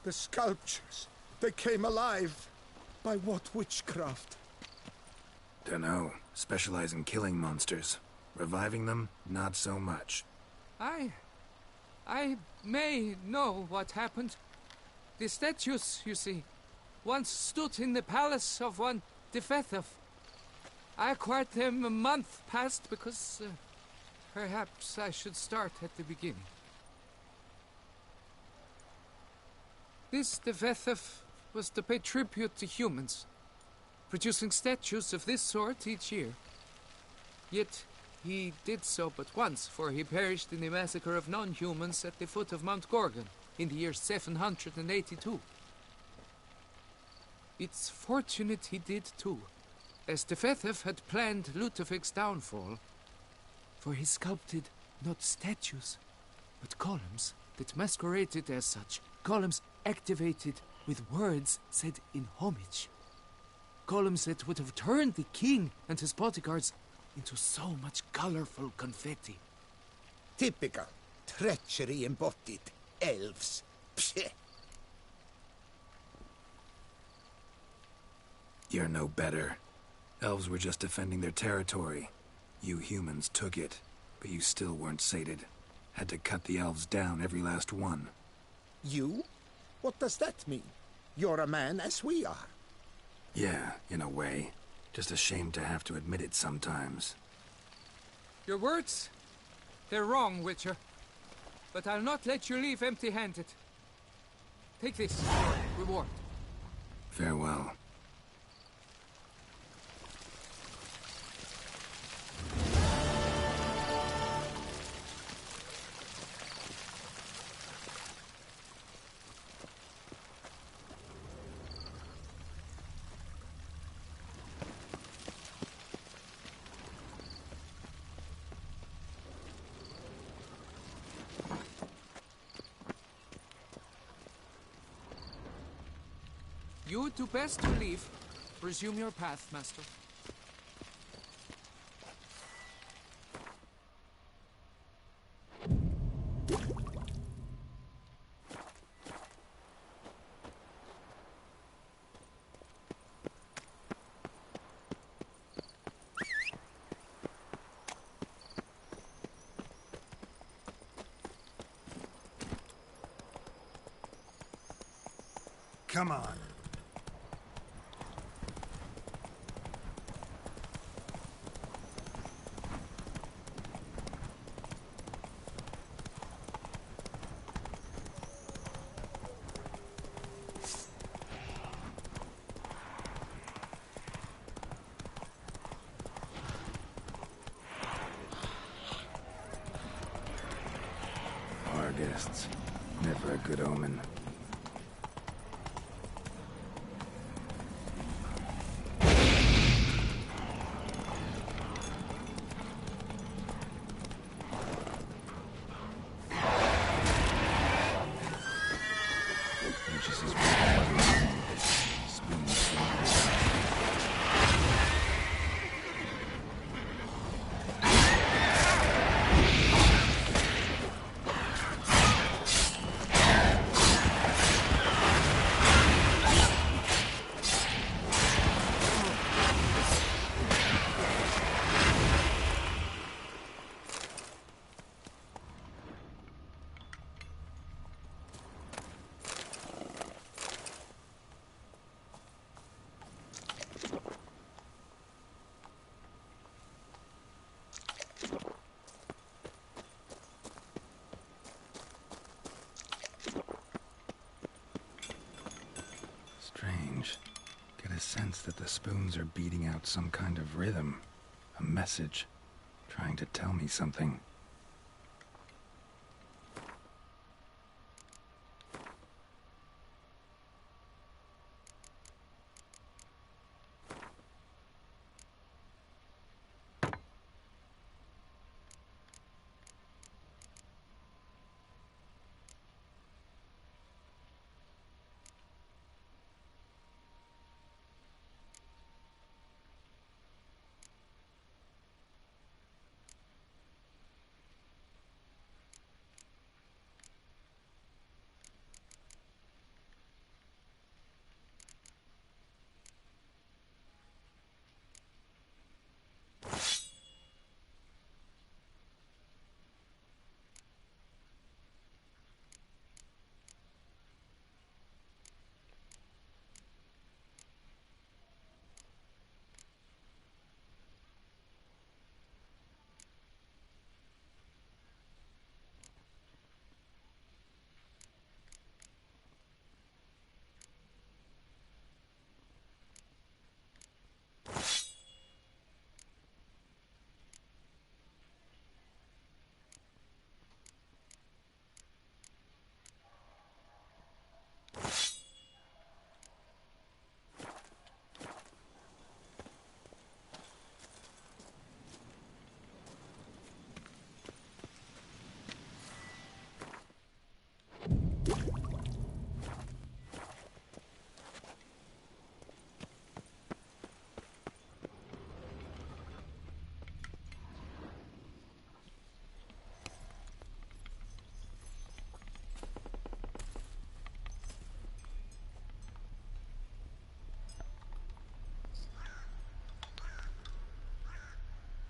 The sculptures, they came alive. By what witchcraft? Dunno. Specialize in killing monsters. Reviving them, not so much. I may know what happened. The statues, you see, once stood in the palace of one Defethov. I acquired them a month past because perhaps I should start at the beginning. This Defethov was to pay tribute to humans, producing statues of this sort each year. Yet he did so but once, for he perished in the massacre of non-humans at the foot of Mount Gorgon in the year 782. It's fortunate he did too, as Defethov had planned Ludovic's downfall, for he sculpted not statues, but columns that masqueraded as such, columns activated with words said in homage. Columns that would have turned the king and his bodyguards into so much colorful confetti. Typical. Treachery embodied. Elves. Psheh. You're no better. Elves were just defending their territory. You humans took it, but you still weren't sated. Had to cut the elves down, every last one. You? What does that mean? You're a man as we are. Yeah, in a way. Just ashamed to have to admit it sometimes. Your words? They're wrong, Witcher. But I'll not let you leave empty-handed. Take this, your reward. Farewell. You do best to leave. Resume your path, Master. Come on. Our guests. Never a good omen. get a sense that the spoons are beating out some kind of rhythm, a message, trying to tell me something.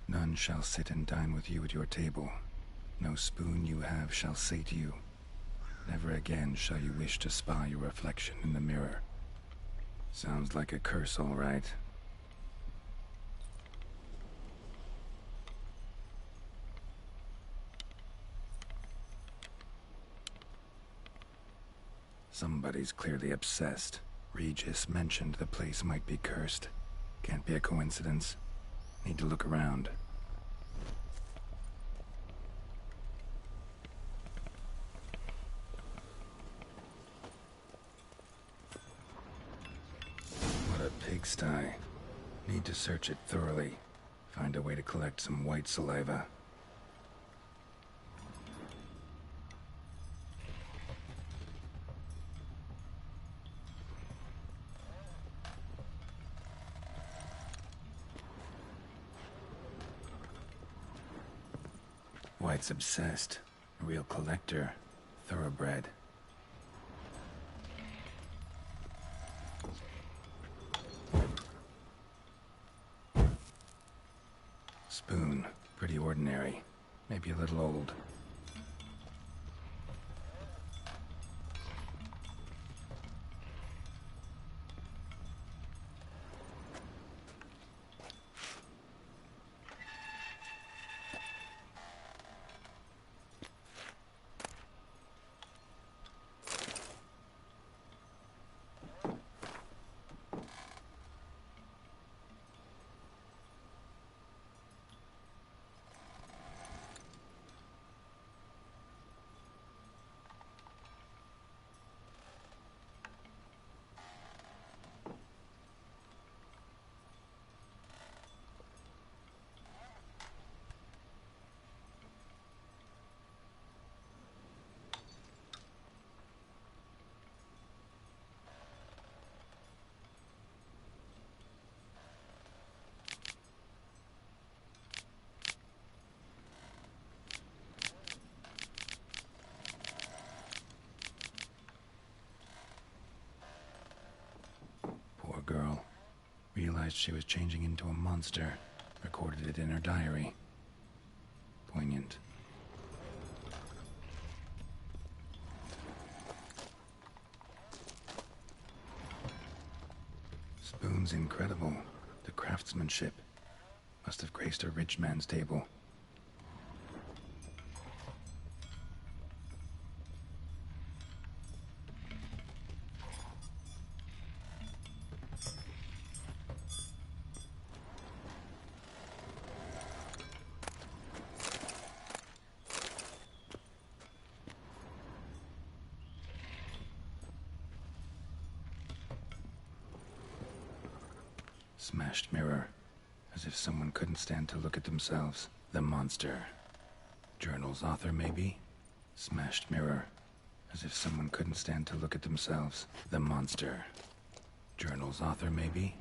None shall sit and dine with you at your table. No spoon you have shall say to you, never again shall you wish to spy your reflection in the mirror. Sounds like a curse, all right. Somebody's clearly obsessed. Regis mentioned the place might be cursed. Can't be a coincidence. Need to look around. What a pigsty. Need to search it thoroughly. Find a way to collect some white saliva. White's obsessed. A real collector. Thoroughbred. Spoon. Pretty ordinary. Maybe a little old. Girl. Realized she was changing into a monster. Recorded it in her diary. Poignant. Spoon's incredible. The craftsmanship. Must have graced a rich man's table. Smashed mirror. As if someone couldn't stand to look at themselves. The monster. Journal's author, maybe? Smashed mirror. As if someone couldn't stand to look at themselves. The monster. Journal's author, maybe?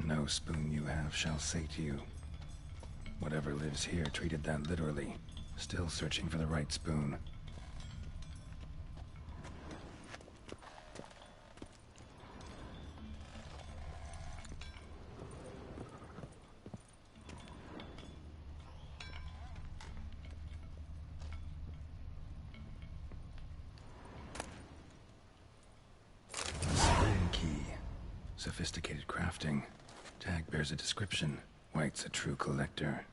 No spoon you have shall sate you. Whatever lives here treated that literally. Still searching for the right spoon. Spoon key. Sophisticated crafting. Tag bears a description. White's a true collector.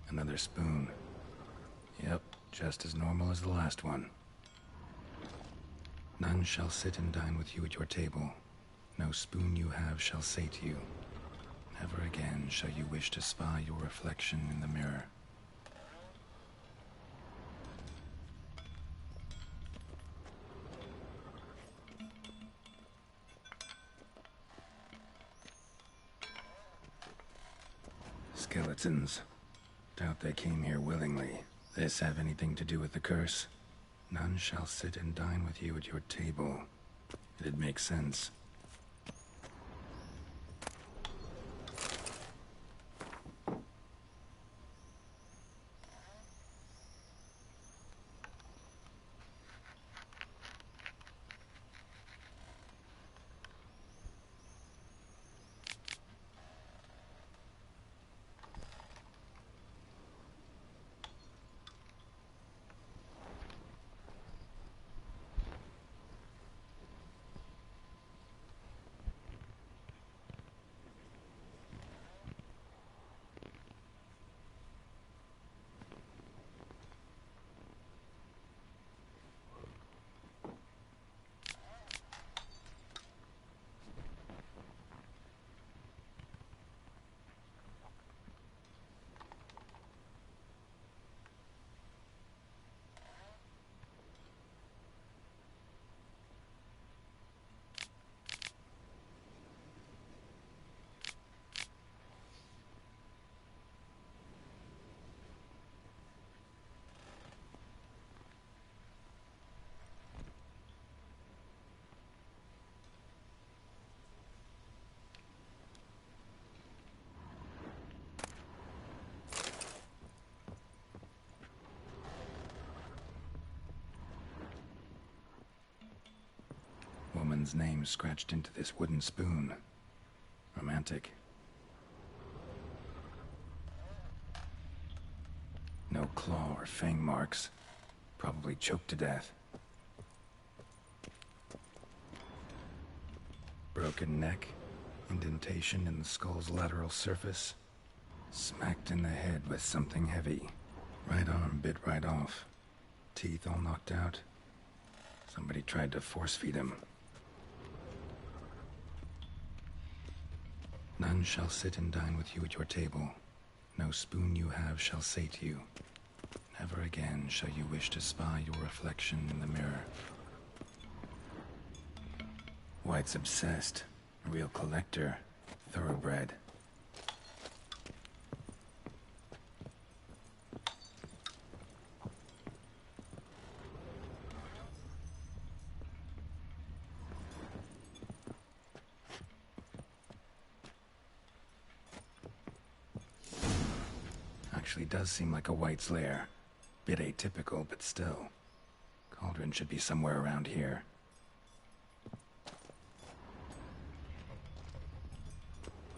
Another spoon. Yep, just as normal as the last one. None shall sit and dine with you at your table. No spoon you have shall sate you. Never again shall you wish to spy your reflection in the mirror. Skeletons. Doubt they came here willingly. This have anything to do with the curse? None shall sit and dine with you at your table. It'd make sense. Woman's name scratched into this wooden spoon. Romantic. No claw or fang marks. Probably choked to death. Broken neck. Indentation in the skull's lateral surface. Smacked in the head with something heavy. Right arm bit right off. Teeth all knocked out. Somebody tried to force feed him. None shall sit and dine with you at your table. No spoon you have shall sate you. Never again shall you wish to spy your reflection in the mirror. White's obsessed. A real collector. Thoroughbred. Actually does seem like a White's lair. Bit atypical, but still. Cauldron should be somewhere around here.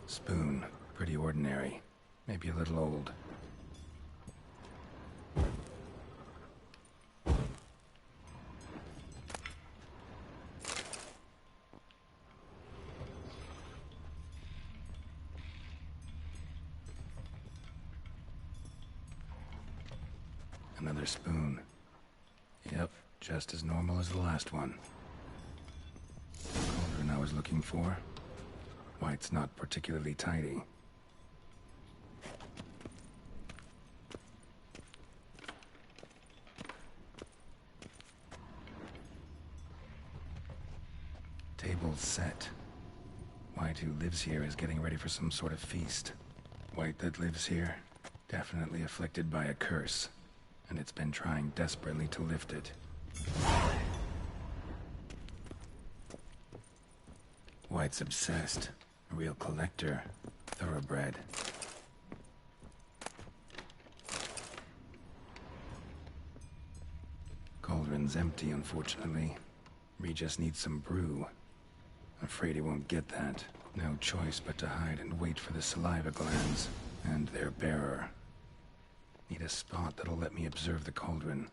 Spoon. Pretty ordinary. Maybe a little old. Another spoon. Yep, just as normal as the last one. The cauldron I was looking for. White's not particularly tidy. Table's set. White, who lives here, is getting ready for some sort of feast. White that lives here, definitely afflicted by a curse, and it's been trying desperately to lift it. White's obsessed. A real collector. Thoroughbred. Cauldron's empty, unfortunately. Regis needs some brew. Afraid he won't get that. No choice but to hide and wait for the saliva glands and their bearer. Need a spot that'll let me observe the cauldron.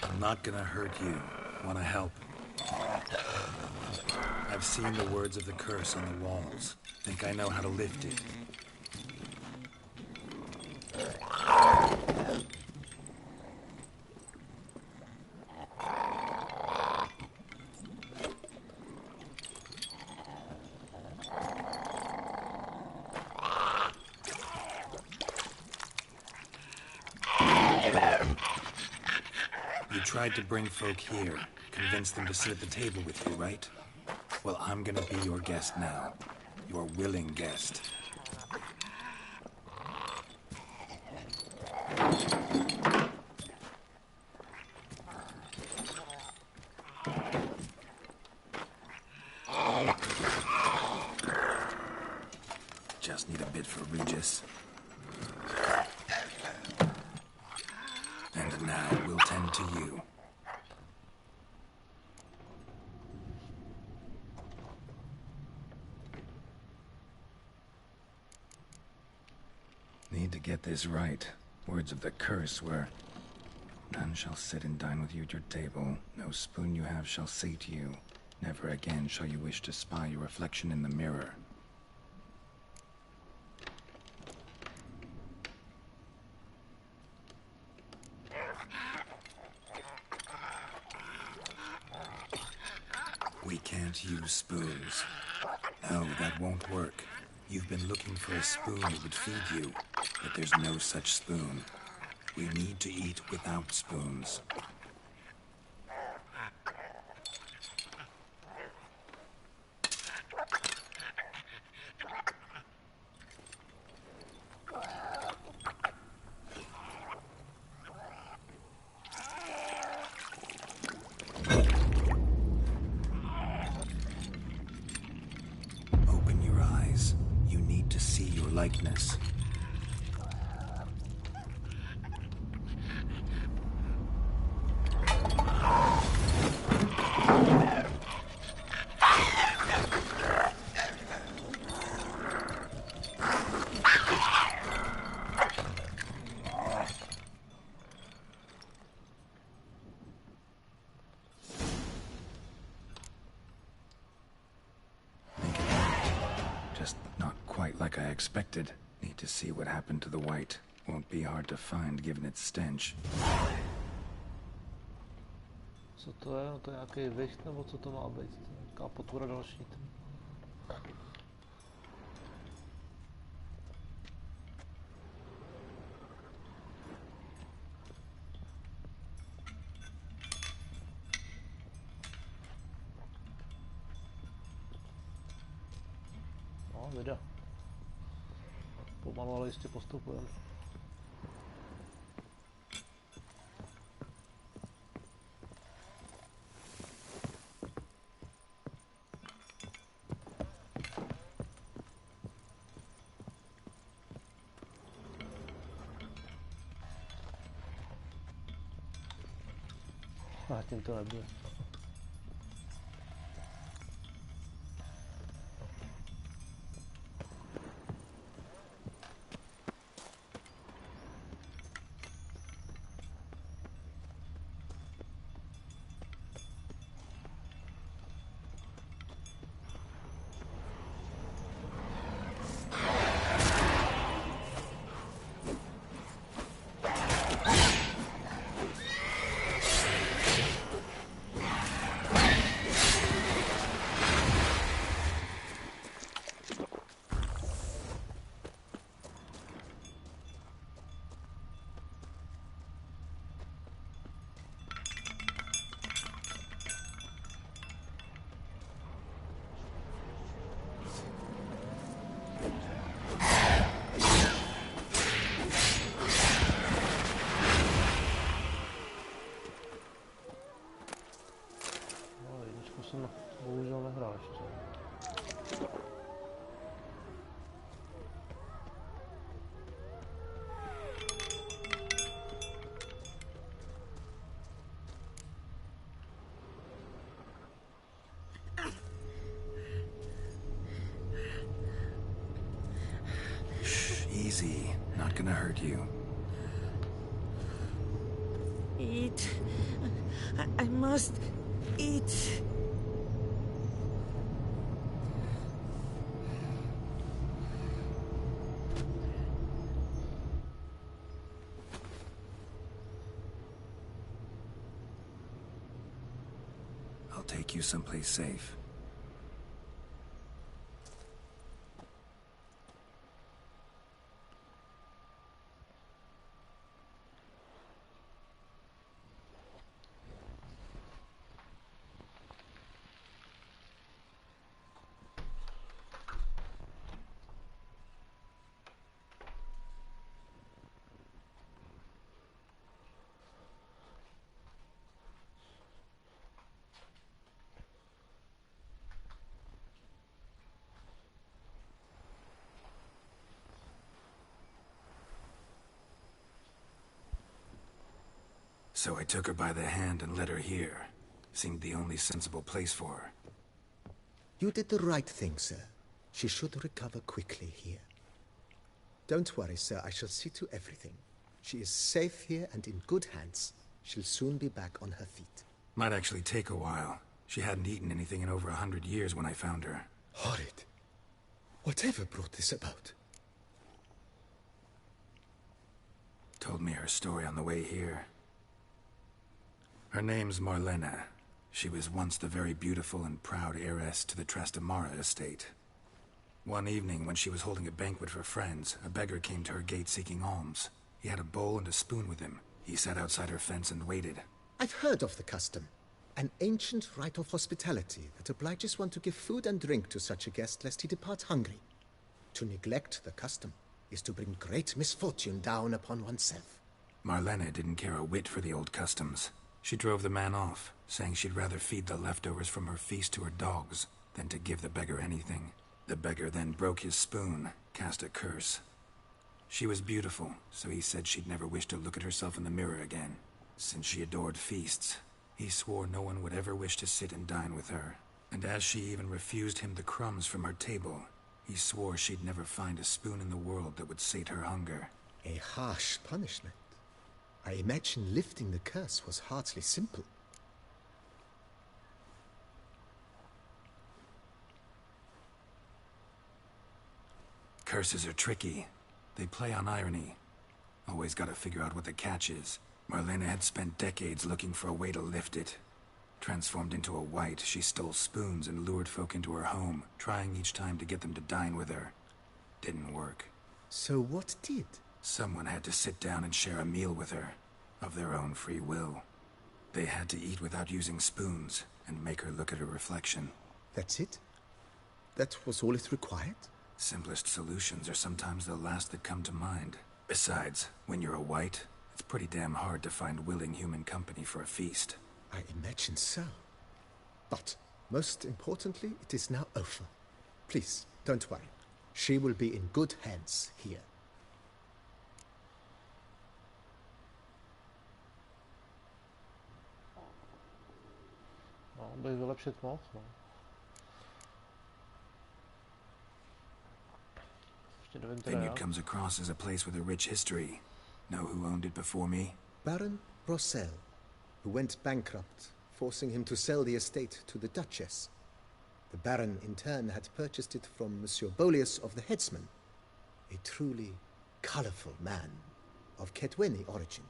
I'm not gonna hurt you. Wanna help? I've seen the words of the curse on the walls. Think I know how to lift it. You tried to bring folk here, convince them to sit at the table with you, right? Well, I'm gonna be your guest now. Your willing guest. Just need a bit for Regis. And now we'll tend to you. Need to get this right. Words of the curse were, none shall sit and dine with you at your table. No spoon you have shall sate you. Never again shall you wish to spy your reflection in the mirror. We can't use spoons. No, that won't work. You've been looking for a spoon that would feed you, but there's no such spoon. We need to eat without spoons. Open your eyes. You need to see your likeness. quite like I expected. Need to see what happened to the white. Won't be hard to find given its stench. Co to je? No to je nějaký vicht, nebo co to má být? Nějaká potvora další. No, vida. Pomalu, ale jistě postupujeme. A tím to nebude. Jsem bohužel nehrál ještě. Shh, easy. Not gonna hurt you. Eat. I must eat. I'll take you someplace safe. So I took her by the hand and led her here. Seemed the only sensible place for her. You did the right thing, sir. She should recover quickly here. Don't worry, sir. I shall see to everything. She is safe here and in good hands. She'll soon be back on her feet. Might actually take a while. She hadn't eaten anything in over 100 years when I found her. Horrid. Whatever brought this about? Told me her story on the way here. Her name's Marlena. She was once the very beautiful and proud heiress to the Trastamara estate. One evening, when she was holding a banquet for friends, a beggar came to her gate seeking alms. He had a bowl and a spoon with him. He sat outside her fence and waited. I've heard of the custom. An ancient rite of hospitality that obliges one to give food and drink to such a guest lest he depart hungry. To neglect the custom is to bring great misfortune down upon oneself. Marlena didn't care a whit for the old customs. She drove the man off, saying she'd rather feed the leftovers from her feast to her dogs than to give the beggar anything. The beggar then broke his spoon, cast a curse. She was beautiful, so he said she'd never wish to look at herself in the mirror again. Since she adored feasts, he swore no one would ever wish to sit and dine with her. And as she even refused him the crumbs from her table, he swore she'd never find a spoon in the world that would sate her hunger. A harsh punishment. I imagine lifting the curse was hardly simple. Curses are tricky. They play on irony. Always gotta figure out what the catch is. Marlena had spent decades looking for a way to lift it. Transformed into a wight, she stole spoons and lured folk into her home, trying each time to get them to dine with her. Didn't work. So what did? Someone had to sit down and share a meal with her, of their own free will. They had to eat without using spoons, and make her look at her reflection. That's it? That was all it required? Simplest solutions are sometimes the last that come to mind. Besides, when you're a wight, it's pretty damn hard to find willing human company for a feast. I imagine so. But, most importantly, it is now over. Please, don't worry. She will be in good hands here. No, bych vylepšit mohl, no. Vineyard comes across as a place with a rich history. Know who owned it before me? Baron Rossel, who went bankrupt, forcing him to sell the estate to the Duchess. The Baron, in turn, had purchased it from Monsieur Bolius of the Headsman, a truly colorful man of Ketweni origin.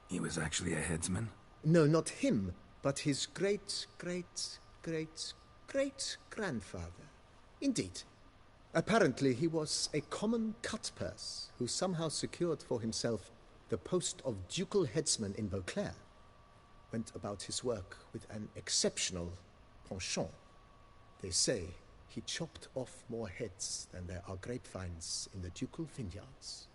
He was actually a headsman? No, not him, but his great-great-great-great-grandfather. Indeed. Apparently, he was a common cut-purse who somehow secured for himself the post of ducal headsman in Beauclair. Went about his work with an exceptional penchant. They say he chopped off more heads than there are grapevines in the ducal vineyards.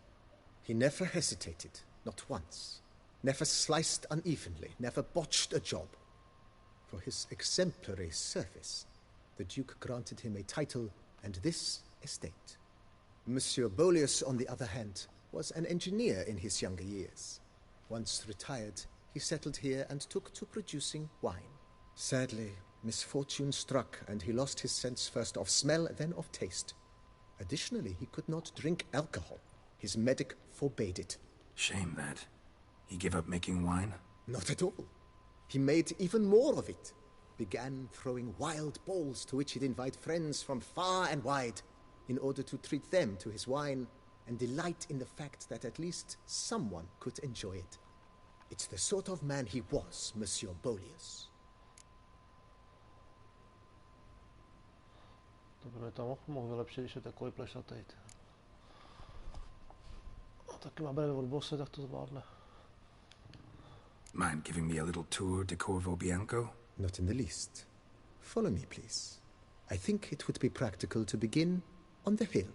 He never hesitated, not once. Never sliced unevenly, never botched a job. For his exemplary service, the Duke granted him a title and this estate. Monsieur Bolius, on the other hand, was an engineer in his younger years. Once retired, he settled here and took to producing wine. Sadly, misfortune struck and he lost his sense first of smell, then of taste. Additionally, he could not drink alcohol. His medic forbade it. Shame that. He gave up making wine? Not at all. He made even more of it. Began throwing wild balls to which he'd invite friends from far and wide in order to treat them to his wine and delight in the fact that at least someone could enjoy it. It's the sort of man he was, Monsieur Bolius. To by mi to mohl vylepšit, když je takový plešatej. A taky má breve od bose, tak to zvládne. Mind giving me a little tour de Corvo Bianco? Not in the least. Follow me, please. I think it would be practical to begin on the hill.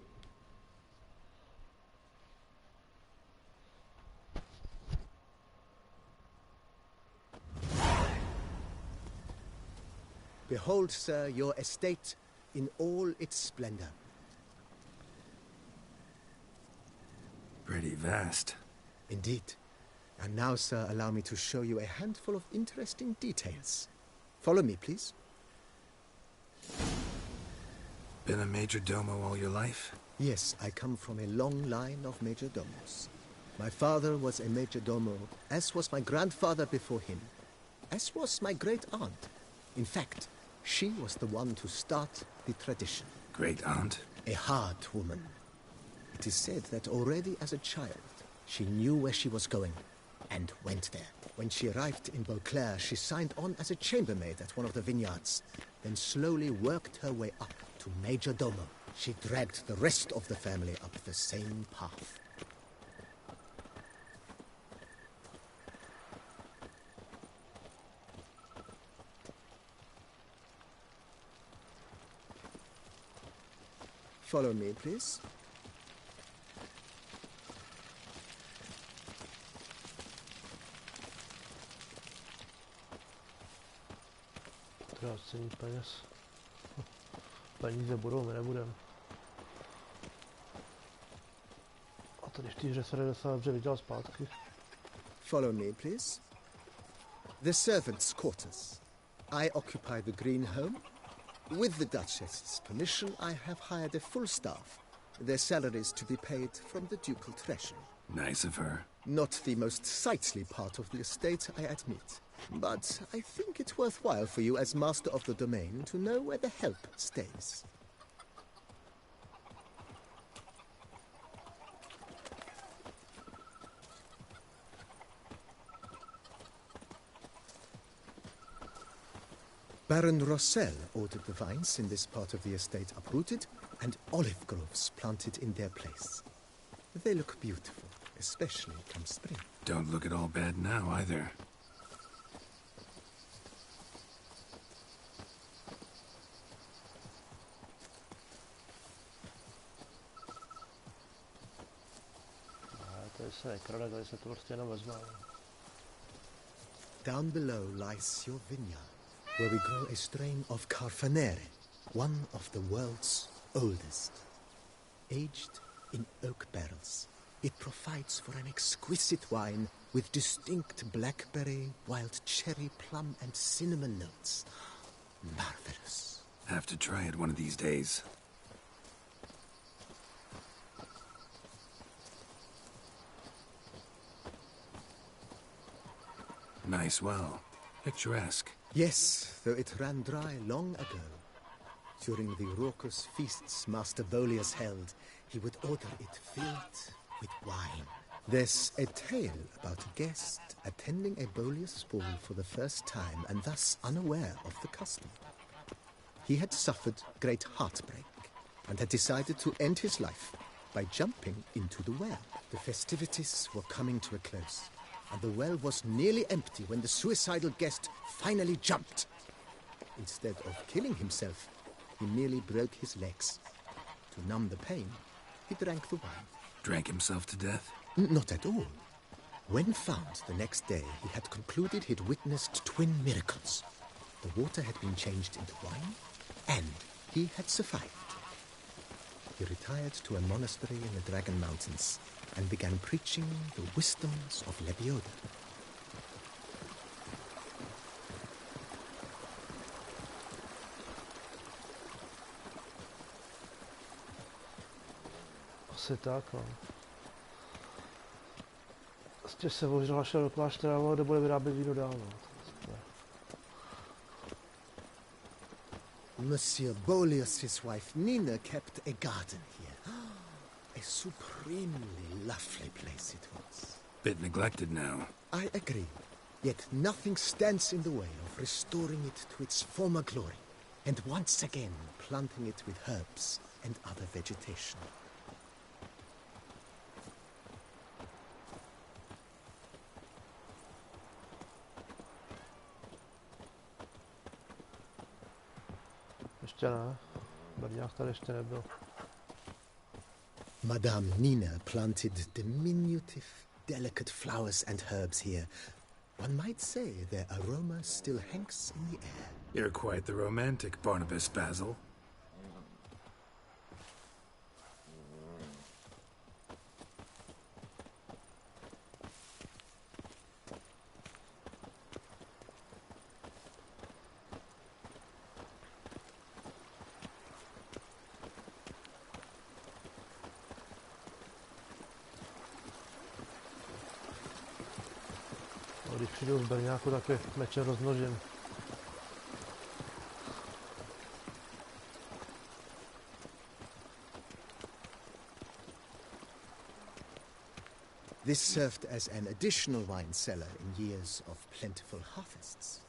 Behold, sir, your estate in all its splendor. Pretty vast. Indeed. And now, sir, allow me to show you a handful of interesting details. Follow me, please. Been a major domo all your life? Yes, I come from a long line of major domos. My father was a major domo, as was my grandfather before him, as was my great-aunt. In fact, she was the one to start the tradition. Great-aunt? A hard woman. It is said that already as a child, she knew where she was going, and went there. When she arrived in Beauclair, she signed on as a chambermaid at one of the vineyards, then slowly worked her way up to Major Domo. She dragged the rest of the family up the same path. Follow me, please. Ztrácení peněz. Peníze budou, my nebudeme. A tady v té hře se docela dobře vydělal zpátky. Follow me, please. The servants' quarters. I occupy the green home. With the Duchess's permission, I have hired a full staff. Their salaries to be paid from the ducal treasury. Nice of her. Not the most sightly part of the estate, I admit. But I think it's worthwhile for you as master of the domain to know where the help stays. Baron Rossel ordered the vines in this part of the estate uprooted and olive groves planted in their place. They look beautiful, especially come spring. Don't look at all bad now, either. Tady se nekrade, tady se to prostě jenom vezme. Down below lies your vineyard, where we grow a strain of Carfanere, one of the world's oldest. Aged in oak barrels, it provides for an exquisite wine with distinct blackberry, wild cherry, plum, and cinnamon notes. Marvelous. Have to try it one of these days. Nice well. Picturesque. Yes, though it ran dry long ago. During the raucous feasts Master Bolius held, he would order it filled with wine. There's a tale about a guest attending a Bolius ball for the first time and thus unaware of the custom. He had suffered great heartbreak and had decided to end his life by jumping into the well. The festivities were coming to a close, and the well was nearly empty when the suicidal guest finally jumped. Instead of killing himself, he merely broke his legs. To numb the pain, he drank the wine. Drank himself to death? Not at all. When found the next day, he had concluded he'd witnessed twin miracles. The water had been changed into wine, and he had survived. He retired to a monastery in the Dragon Mountains and began preaching the wisdoms of Lebioda. Asi tak, no. Prostě se ožral, šel do kláštera, kde bude vyrábět víno dál, no. Monsieur Bolius's wife Nina kept a garden here. A supremely lovely place it was. Bit neglected now. I agree. Yet nothing stands in the way of restoring it to its former glory, and once again planting it with herbs and other vegetation. Ještě ne. Brňák tady ještě nebyl. Madame Nina planted diminutive, delicate flowers and herbs here. One might say their aroma still hangs in the air. You're quite the romantic, Barnabas Basil. Když přijdou z Brňáku, tak je mečem rozmnožen. This served as an additional wine cellar in years of plentiful harvests.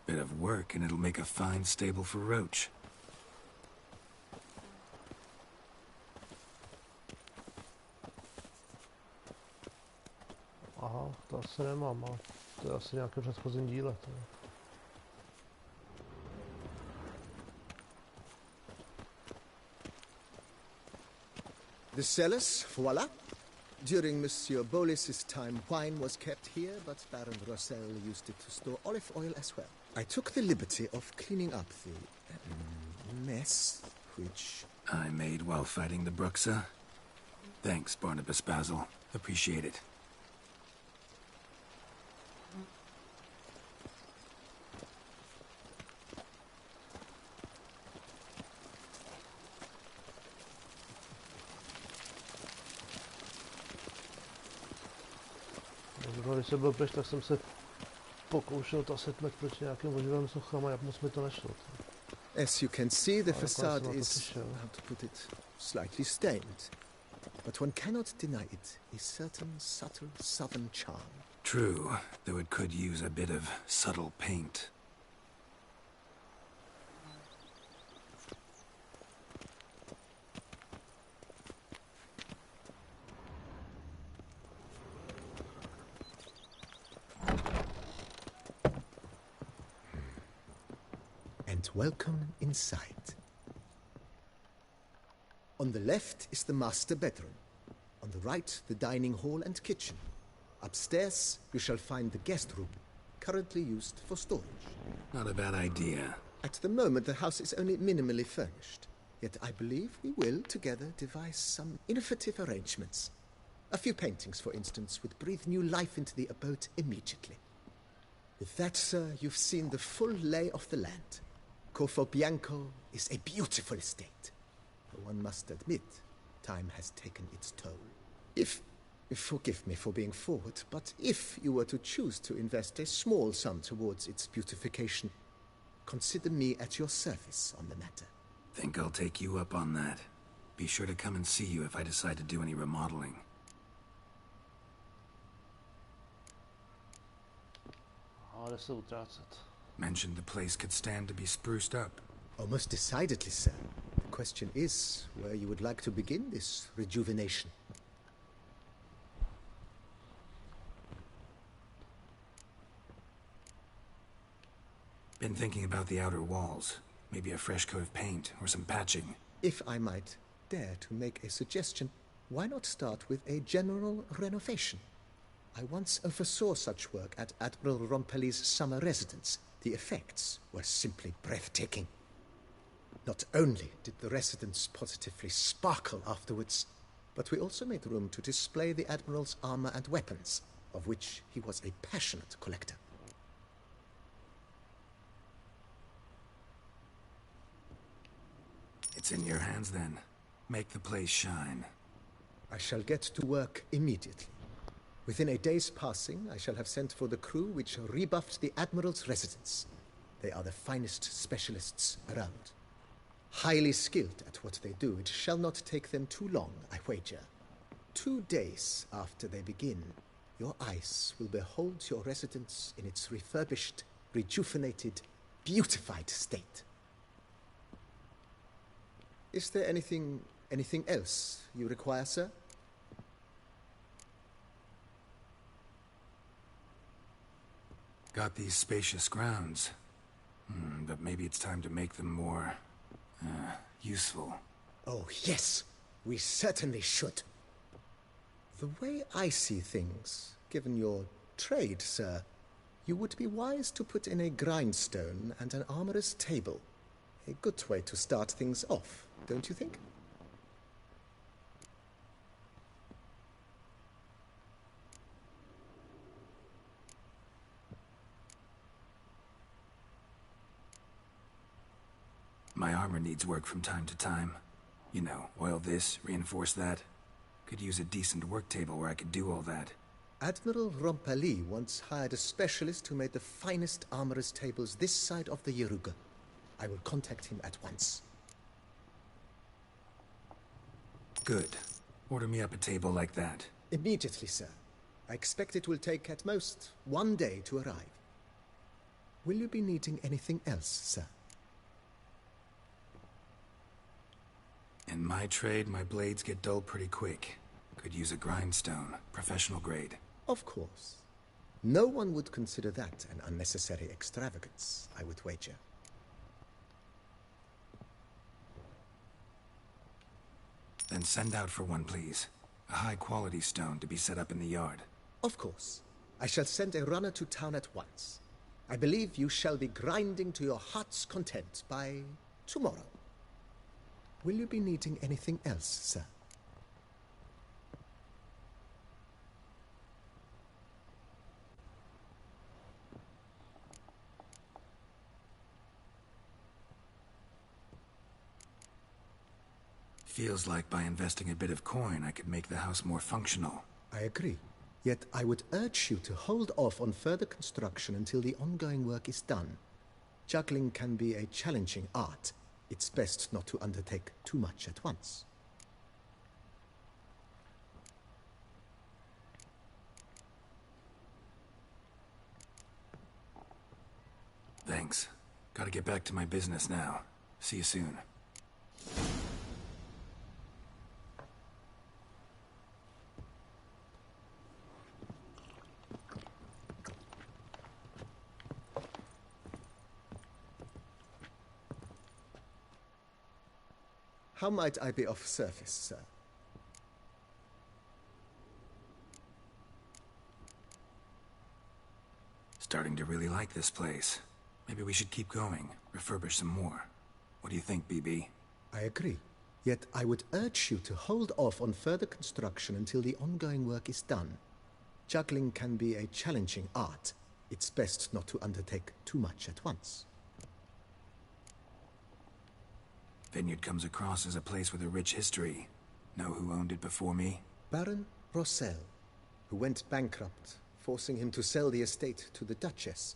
Bit of work and it'll make a fine stable for Roach. Aha, to asi nemám, ale to je asi nějaké předchozím díle. To je. The cellars, voila. During Monsieur Bolis's time, wine was kept here, but Baron Rossel used it to store olive oil as well. I took the liberty of cleaning up the mess, which I made while fighting the Bruxa. Thanks, Barnabas Basil. Appreciate it. Když jsem byl pryč, tak jsem se pokoušel tasit met proti nějakým oživým sochám a moc mi to nešlo. As you can see, the facade is, how to put it, slightly stained. But one cannot deny it a certain subtle southern charm. True, though it could use a bit of subtle paint. but welcome inside. On the left is the master bedroom. On the right, the dining hall and kitchen. Upstairs, you shall find the guest room, currently used for storage. Not a bad idea. At the moment, the house is only minimally furnished. Yet I believe we will, together, devise some innovative arrangements. A few paintings, for instance, would breathe new life into the abode immediately. With that, sir, you've seen the full lay of the land. Corfo Bianco is a beautiful estate. But one must admit, time has taken its toll. Forgive me for being forward, but if you were to choose to invest a small sum towards its beautification, consider me at your service on the matter. Think I'll take you up on that. Be sure to come and see you if I decide to do any remodeling. Ale se utrácet. Mentioned the place could stand to be spruced up. Oh, most decidedly, sir. The question is where you would like to begin this rejuvenation. Been thinking about the outer walls. Maybe a fresh coat of paint or some patching. If I might dare to make a suggestion, why not start with a general renovation? I once oversaw such work at Admiral Rompelli's summer residence. The effects were simply breathtaking. Not only did the residence positively sparkle afterwards, but we also made room to display the Admiral's armor and weapons, of which he was a passionate collector. It's in your hands then. Make the place shine. I shall get to work immediately. Within a day's passing, I shall have sent for the crew which rebuffed the Admiral's residence. They are the finest specialists around. Highly skilled at what they do, it shall not take them too long, I wager. 2 days after they begin, your eyes will behold your residence in its refurbished, rejuvenated, beautified state. Is there anything else you require, sir? Got these spacious grounds. But maybe it's time to make them more, useful. Oh, yes. We certainly should. The way I see things, given your trade, sir, you would be wise to put in a grindstone and an armorer's table. A good way to start things off, don't you think? My armor needs work from time to time. You know, oil this, reinforce that. Could use a decent work table where I could do all that. Admiral Rompelli once hired a specialist who made the finest armorer's tables this side of the Yaruga. I will contact him at once. Good. Order me up a table like that. Immediately, sir. I expect it will take at most 1 day to arrive. Will you be needing anything else, sir? In my trade, my blades get dull pretty quick. Could use a grindstone, professional grade. Of course. No one would consider that an unnecessary extravagance, I would wager. Then send out for one, please. A high-quality stone to be set up in the yard. Of course. I shall send a runner to town at once. I believe you shall be grinding to your heart's content by tomorrow. Will you be needing anything else, sir? Feels like by investing a bit of coin, I could make the house more functional. I agree. Yet I would urge you to hold off on further construction until the ongoing work is done. Juggling can be a challenging art. It's best not to undertake too much at once. Thanks. Gotta get back to my business now. See you soon. How might I be of service, sir? Starting to really like this place. Maybe we should keep going, refurbish some more. What do you think, BB? I agree. Yet I would urge you to hold off on further construction until the ongoing work is done. Juggling can be a challenging art. It's best not to undertake too much at once. Vineyard comes across as a place with a rich history. Know who owned it before me? Baron Rossel, who went bankrupt, forcing him to sell the estate to the Duchess.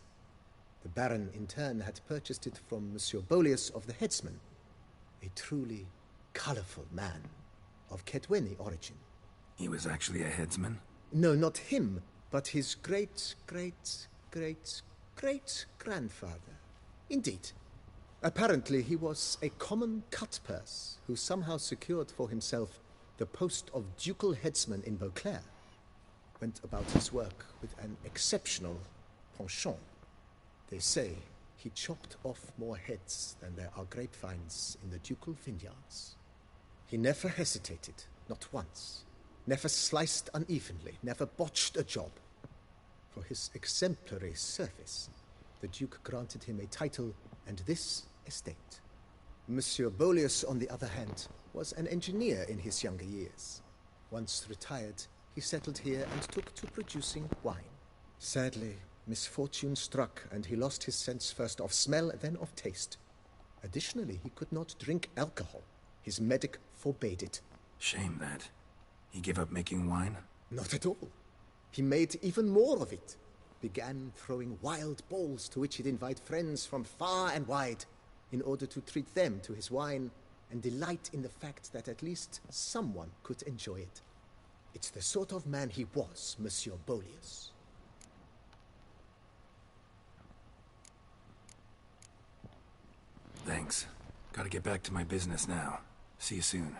The Baron, in turn, had purchased it from Monsieur Bolius of the Headsman, a truly colorful man of Ketweni origin. He was actually a headsman? No, not him, but his great-great-great-great-grandfather. Indeed. Apparently, he was a common cutpurse who somehow secured for himself the post of ducal headsman in Beauclair. Went about his work with an exceptional penchant. They say he chopped off more heads than there are grapevines in the ducal vineyards. He never hesitated, not once. Never sliced unevenly, never botched a job. For his exemplary service, the Duke granted him a title and this estate. Monsieur Bolius, on the other hand, was an engineer in his younger years. Once retired, he settled here and took to producing wine. Sadly, misfortune struck and he lost his sense first of smell, then of taste. Additionally, he could not drink alcohol. His medic forbade it. Shame that. He gave up making wine? Not at all. He made even more of it. Began throwing wild balls to which he'd invite friends from far and wide in order to treat them to his wine and delight in the fact that at least someone could enjoy it. It's the sort of man he was, Monsieur Bolius. Thanks. Gotta get back to my business now. See you soon.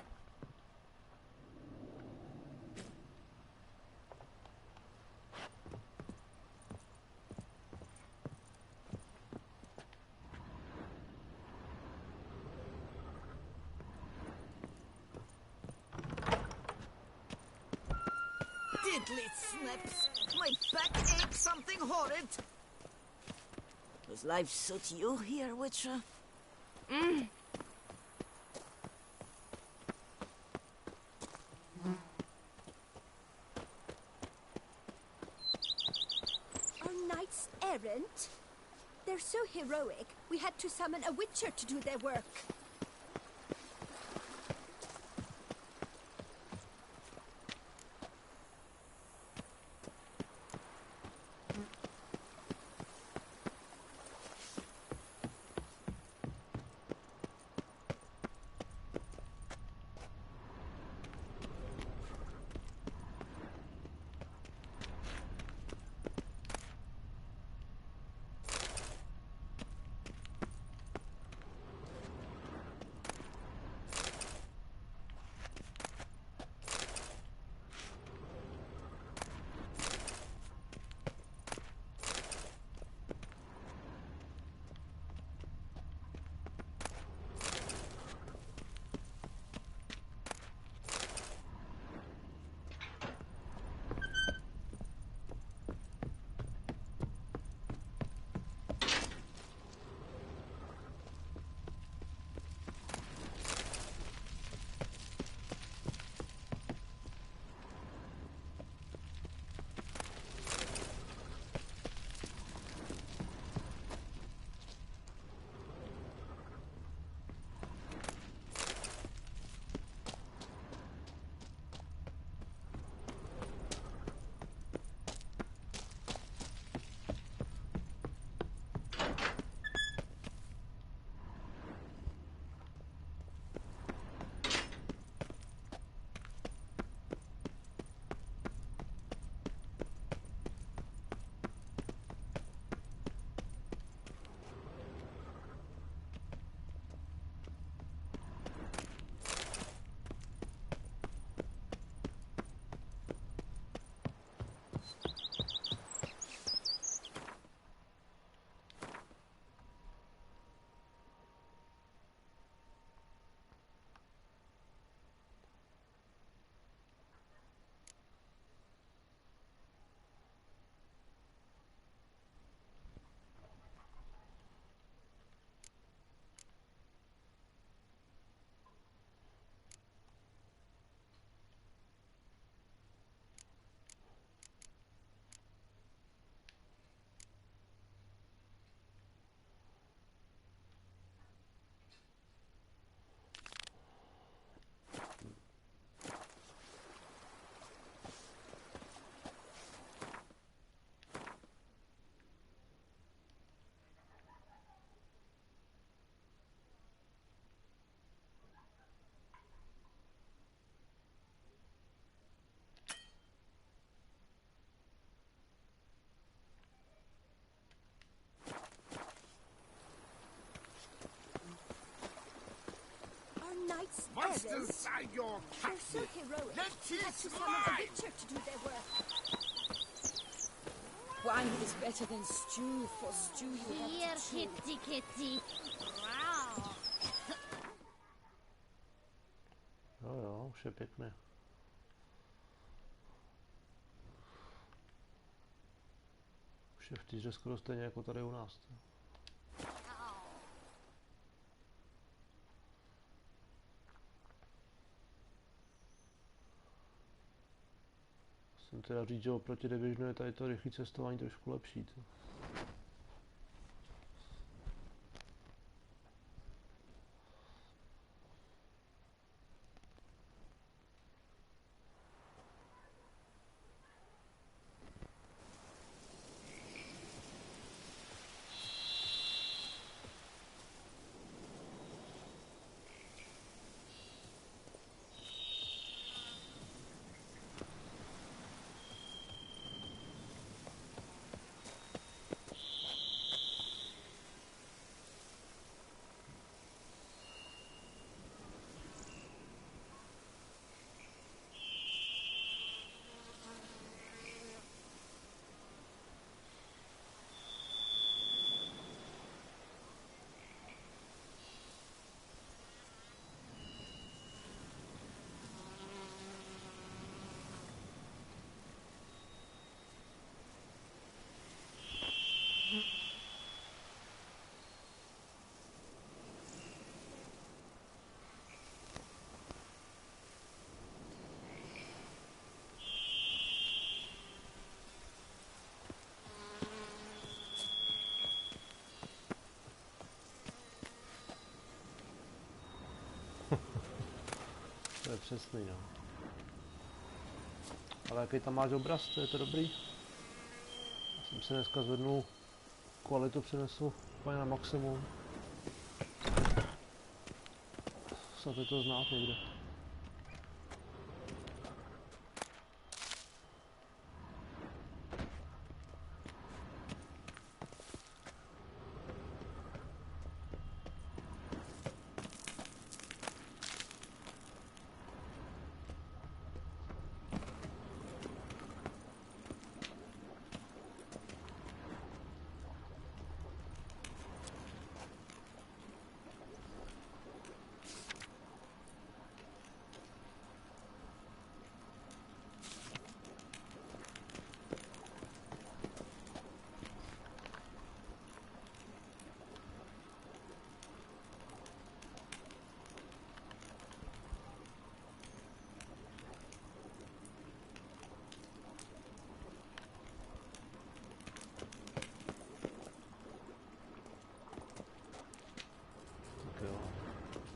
Diddly snaps! My back aches something horrid! Does life suit you here, Witcher? Are knights errant? They're so heroic, we had to summon a witcher to do their work. inside your They're so casket. heroic. Let We had it to summon a slide. witcher to do their work. Wine is better than stew, for stew you Here, have to chew. kitty, kitty. Wow. Jo, už je pěkné. Už je v týře skoro stejně jako tady u nás. Musím teda říct, že oproti Division je tady to rychlé cestování trošku lepší. To. To je přesný, no. Ale jaký tam máš obraz, to je to dobrý. Já jsem si dneska zvednul kvalitu, přinesu úplně na maximum. Snad je to znát někde.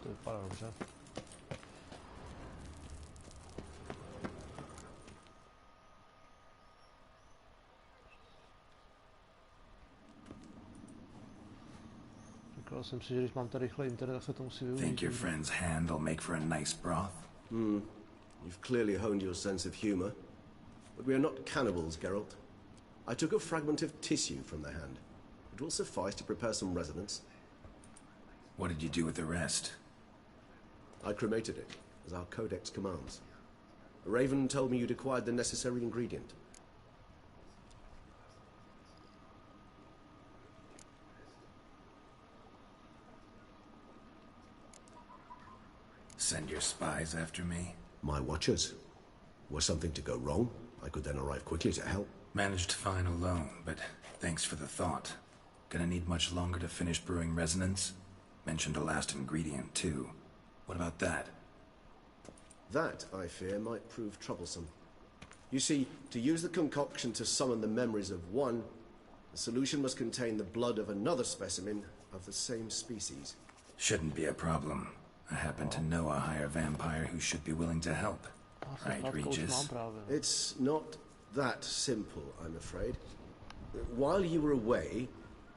To vypadá dobře. Říkal jsem si, že když mám tady rychle internet, tak se to musí využít. Think your friend's hand will make for a nice broth? You've clearly honed your sense of humor. But we are not cannibals, Geralt. I took a fragment of tissue from the hand. It will suffice to prepare some resonance. What did you do with the rest? I cremated it, as our codex commands. Raven told me you'd acquired the necessary ingredient. Send your spies after me? My watchers. Were something to go wrong, I could then arrive quickly to help. Managed fine alone, but thanks for the thought. Gonna need much longer to finish brewing resonance? Mentioned a last ingredient, too. What about that? That, I fear, might prove troublesome. You see, to use the concoction to summon the memories of one, the solution must contain the blood of another specimen of the same species. Shouldn't be a problem. I happen to know a higher vampire who should be willing to help. Right, Regis? It's not that simple, I'm afraid. While you were away,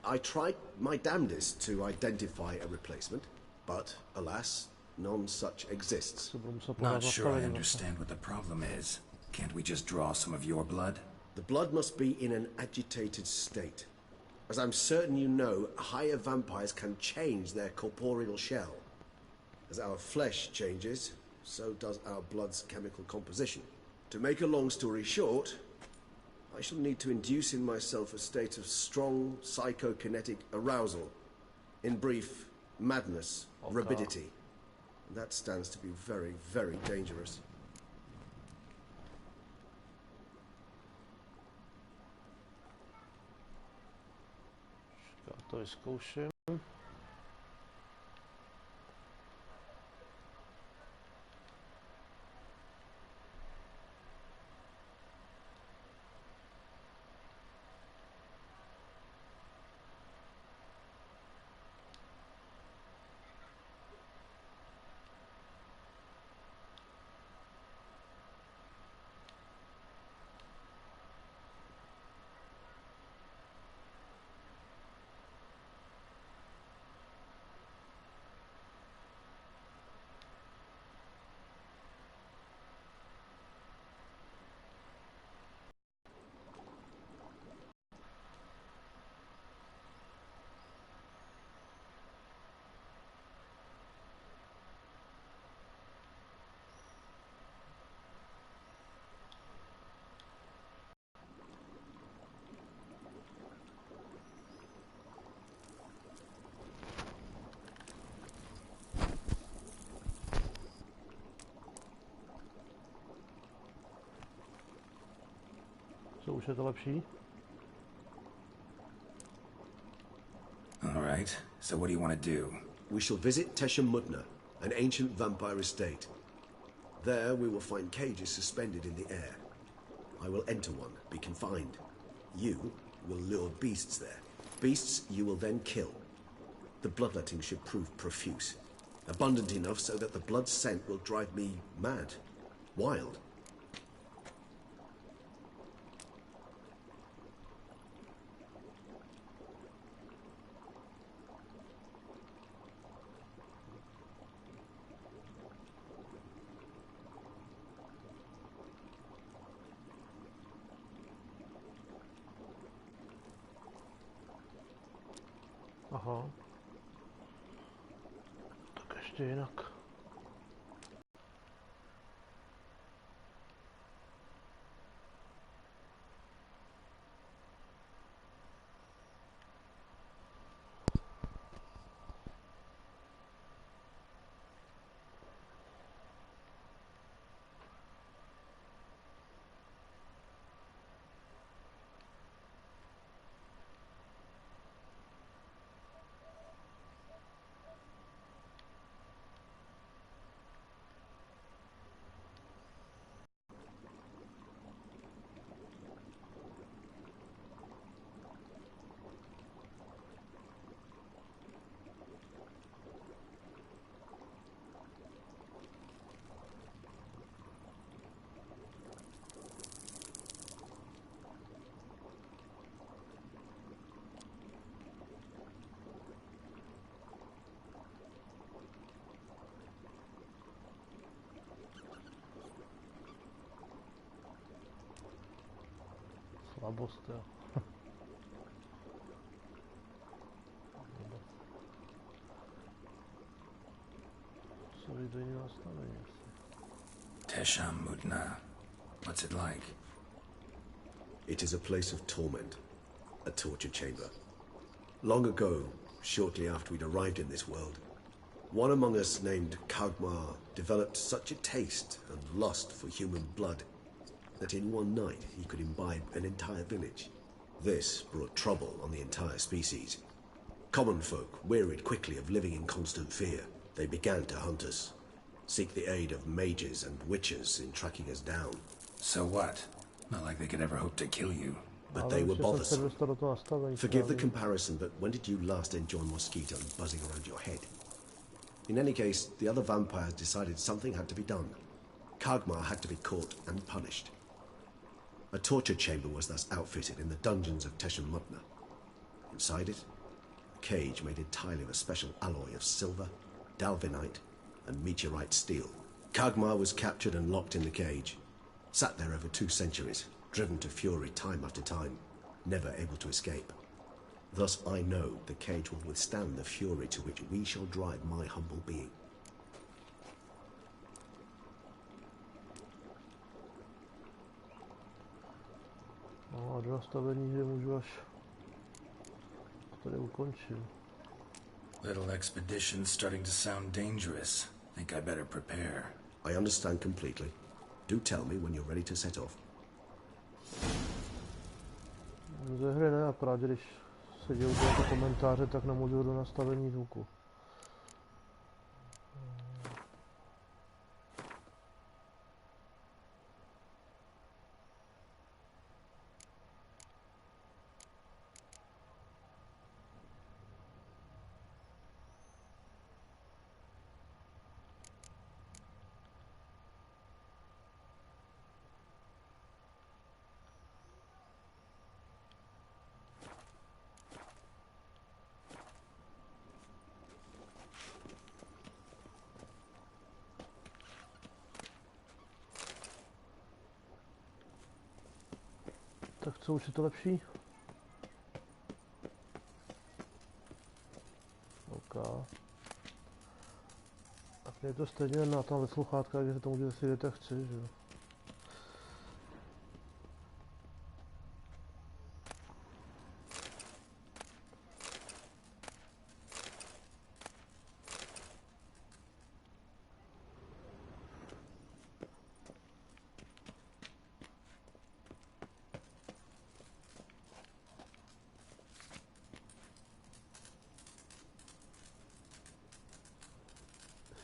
I tried my damnedest to identify a replacement, but, alas, none such exists. Not sure I understand what the problem is. Can't we just draw some of your blood? The blood must be in an agitated state. As I'm certain you know, higher vampires can change their corporeal shell. As our flesh changes, so does our blood's chemical composition. To make a long story short, I shall need to induce in myself a state of strong psychokinetic arousal. In brief, madness, rabidity. And that stands to be very, very dangerous. Já to vyzkouším. Co už je to lepší? All right, so what do you want to do? We shall visit Teshem Mutna, an ancient vampire estate. There we will find cages suspended in the air. I will enter one, be confined. You will lure beasts there. Beasts you will then kill. The bloodletting should prove profuse. Abundant enough so that the blood scent will drive me mad. Wild. Aha. Tak ještě jinak. Slabost, jo. Co jde jiný nastavení asi. Teshem Mutna. What's it like? It is a place of torment, a torture chamber. Long ago, shortly after we'd arrived in this world, one among us named Kagmar developed such a taste and lust for human blood that in one night he could imbibe an entire village. This brought trouble on the entire species. Common folk wearied quickly of living in constant fear. They began to hunt us, seek the aid of mages and witches in tracking us down. So what? Not like they could ever hope to kill you. But they were bothersome. Forgive the comparison, but when did you last enjoy mosquito buzzing around your head? In any case, the other vampires decided something had to be done. Kagmar had to be caught and punished. A torture chamber was thus outfitted in the dungeons of Teshem Mutna. Inside it, a cage made entirely of a special alloy of silver, dalvinite, and meteorite steel. Kagmar was captured and locked in the cage, sat there over 2 centuries, driven to fury time after time, never able to escape. Thus I know the cage will withstand the fury to which we shall drive my humble being. do nastavení, že můžu až tady ukončit. Little expedition starting to sound dangerous. Think I better prepare. I understand completely. Do tell me when you're ready to set off. Ze hry ne, akorát když se dějou ty komentáře, tak nemůžu do nastavení zvuku. Tak co, už je to lepší? OK. Tak je to stejně na tam ve sluchátkách, že se to můžete si dělat, jak chci, že jo.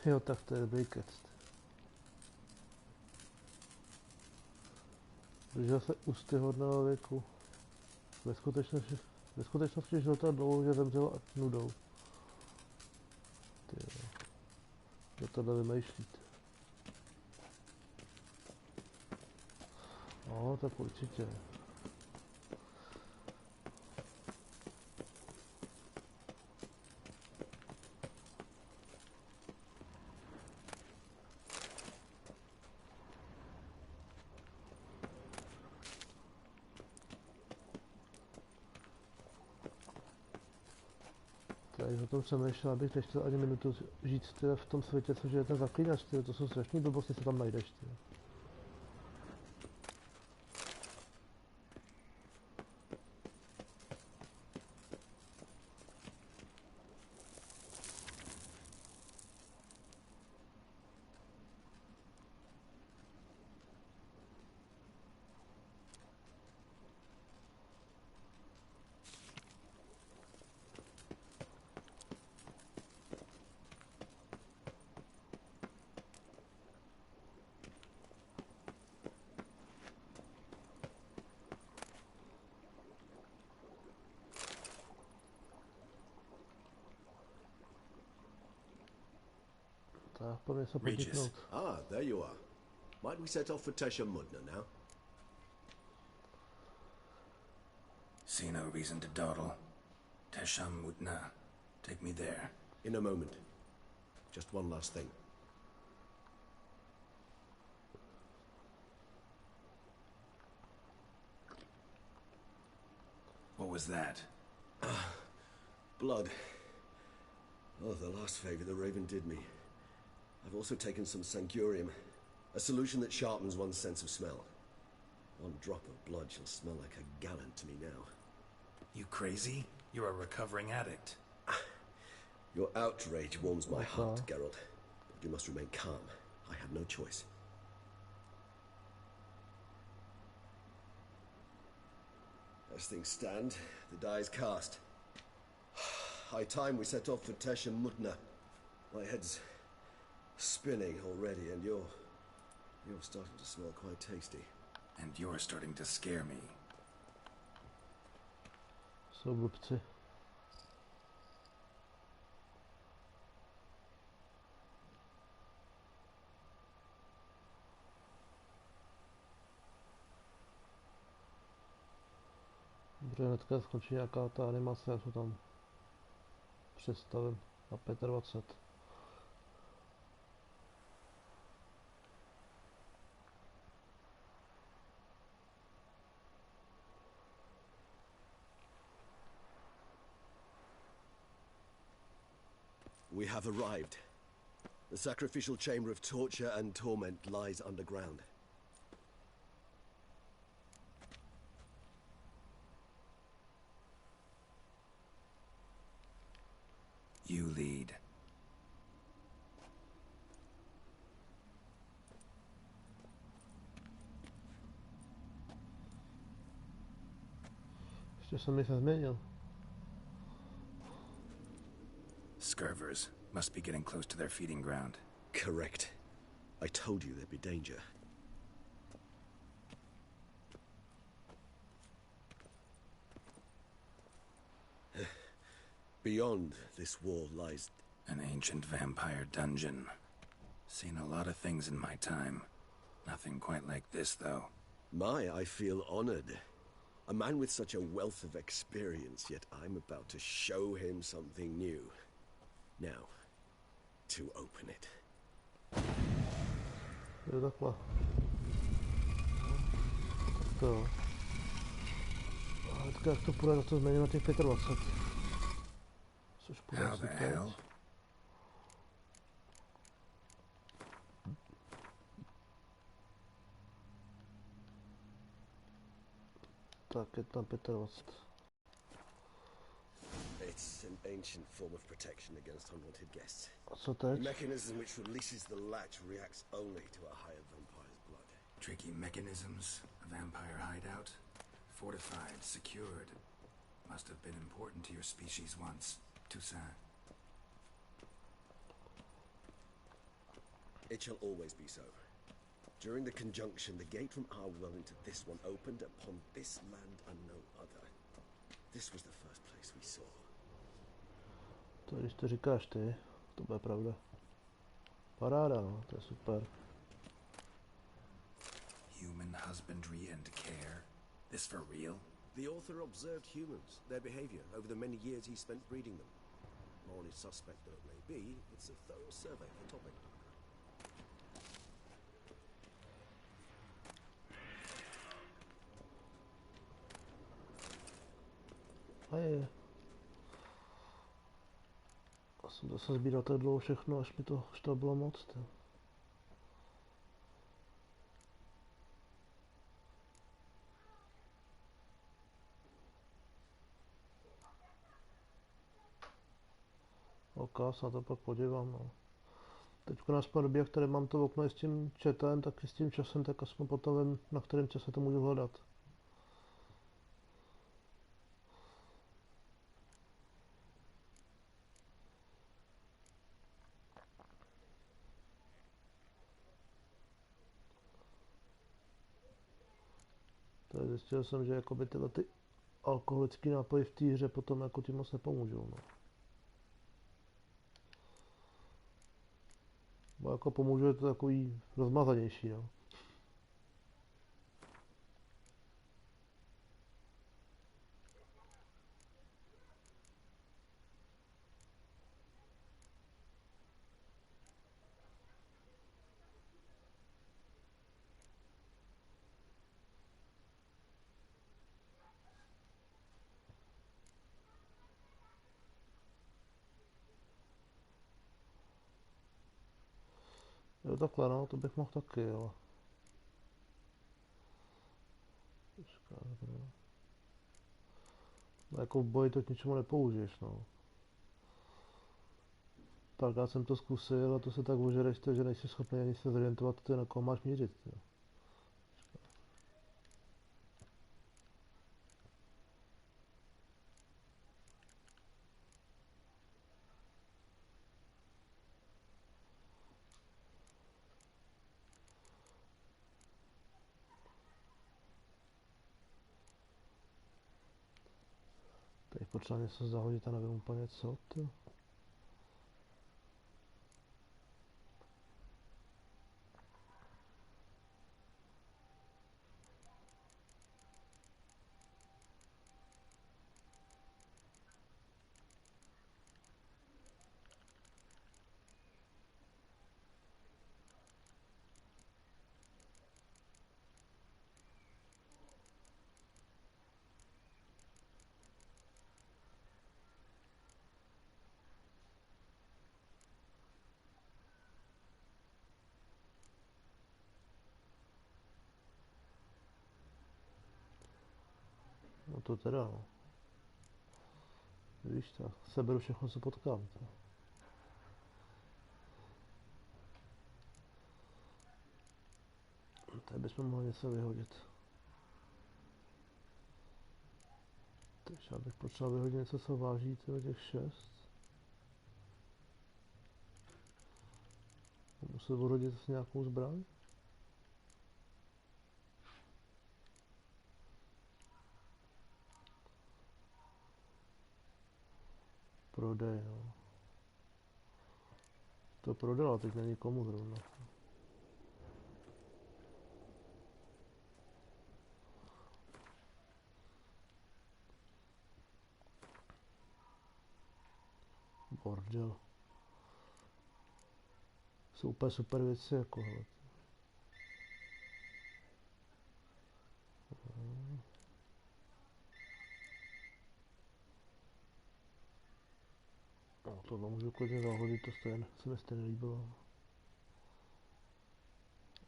Jo, tak to je dobrý kec. Držel se úctyhodného věku. Ve skutečnosti žil tak dlouho, že zemřel nudou. Tyjo. Kdo tohle vymýšlíte? No, tak určitě. Takže o tom přemýšlel, abych nechtěl ani minutu žít v tom světě, což je ten zaklínač, to jsou strašný blbosti, se tam najdeš. Tyjo. Regis. Ah, there you are. Might we set off for Tesha Mudna now? See no reason to dawdle. Tesham Mutna. Take me there. In a moment. Just one last thing. What was that? Blood. Oh, the last favor the Raven did me. I've also taken some Sancurium, a solution that sharpens one's sense of smell. One drop of blood shall smell like a gallon to me now. You crazy? You're a recovering addict. Your outrage warms my heart, Geralt. But you must remain calm. I have no choice. As things stand, the die is cast. High time we set off for Tesha Mutna. My head's spinning already, and you're starting to smell quite tasty. And you're starting to scare me. Jsou blbci. Dobře, hnedka skončí nějaká ta animace, jak to tam představím na 25. We have arrived. The sacrificial chamber of torture and torment lies underground. You lead. Ještě jsem mi se změnil. Scurvers must be getting close to their feeding ground. Correct. I told you there'd be danger. Beyond this wall lies an ancient vampire dungeon. Seen a lot of things in my time. Nothing quite like this, though. I feel honored. A man with such a wealth of experience, yet I'm about to show him something new. Now, to open it. Jo, takhle. Tak to jo. A teďka jak to půjde, na to změníme těch 25. Což půjde asi teď. Tak je tam 25. It's an ancient form of protection against unwanted guests. A co The teď? mechanism which releases the latch reacts only to a higher vampire's blood. Tricky mechanisms, a vampire hideout. Fortified, secured. Must have been important to your species once. Toussaint. It shall always be so. During the conjunction, the gate from our well into this one opened upon this land and no other. This was the first place we saw. To když to říkáš ty, to bude pravda. Paráda, no, to je super. Human husbandry and care. This for real? The author observed humans, their behavior, over the many years he spent breeding them. Morally suspect though it may be, it's a thorough survey of the topic. A je. Já jsem zase sbíral tak dlouho všechno, až to bylo moc. Tě. Ok, se na to pak podívám. No. Teďko na době, jak tady mám to okno s tím chatem, tak i s tím časem, tak aspoň potom vím, na kterém čase to můžu hledat. Tak zjistil jsem, že jakoby tyhle ty alkoholické nápoje v té hře potom jako tím moc nepomůžou. No. Bo jako pomůže, je to takový rozmazanější. No. Jo, takhle, no, to bych mohl taky, ale... No, jako v boji to k ničemu nepoužiješ, no. Párkrát jsem to zkusil a to se tak ožereš, že nejsi schopný ani se zorientovat, to je na koho máš mířit. Jo. Teď potřeba něco zahodit a nevím úplně co, ty. No to teda, no. Víš to, seberu všechno, co potkám. To. Tady bychom mohli něco vyhodit. Takže já bych potřeboval vyhodit něco, co váží těch 6. Musím vyhodit nějakou zbraň. Prodej, no. To prodala, teď není komu zrovna. Bordel. Jsou úplně super věci, jako hele. No, tohle můžu klidně zahodit, to stejně, se mi stejně líbilo.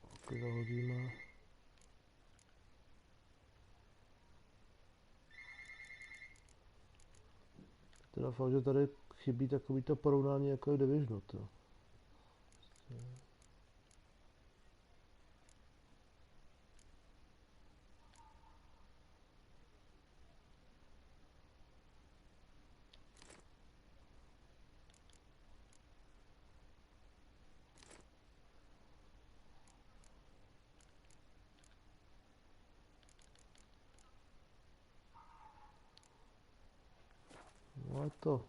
Ok, zahodíme. Teda fakt, že tady chybí takový to porovnání jako je Divisionu, to. No a to.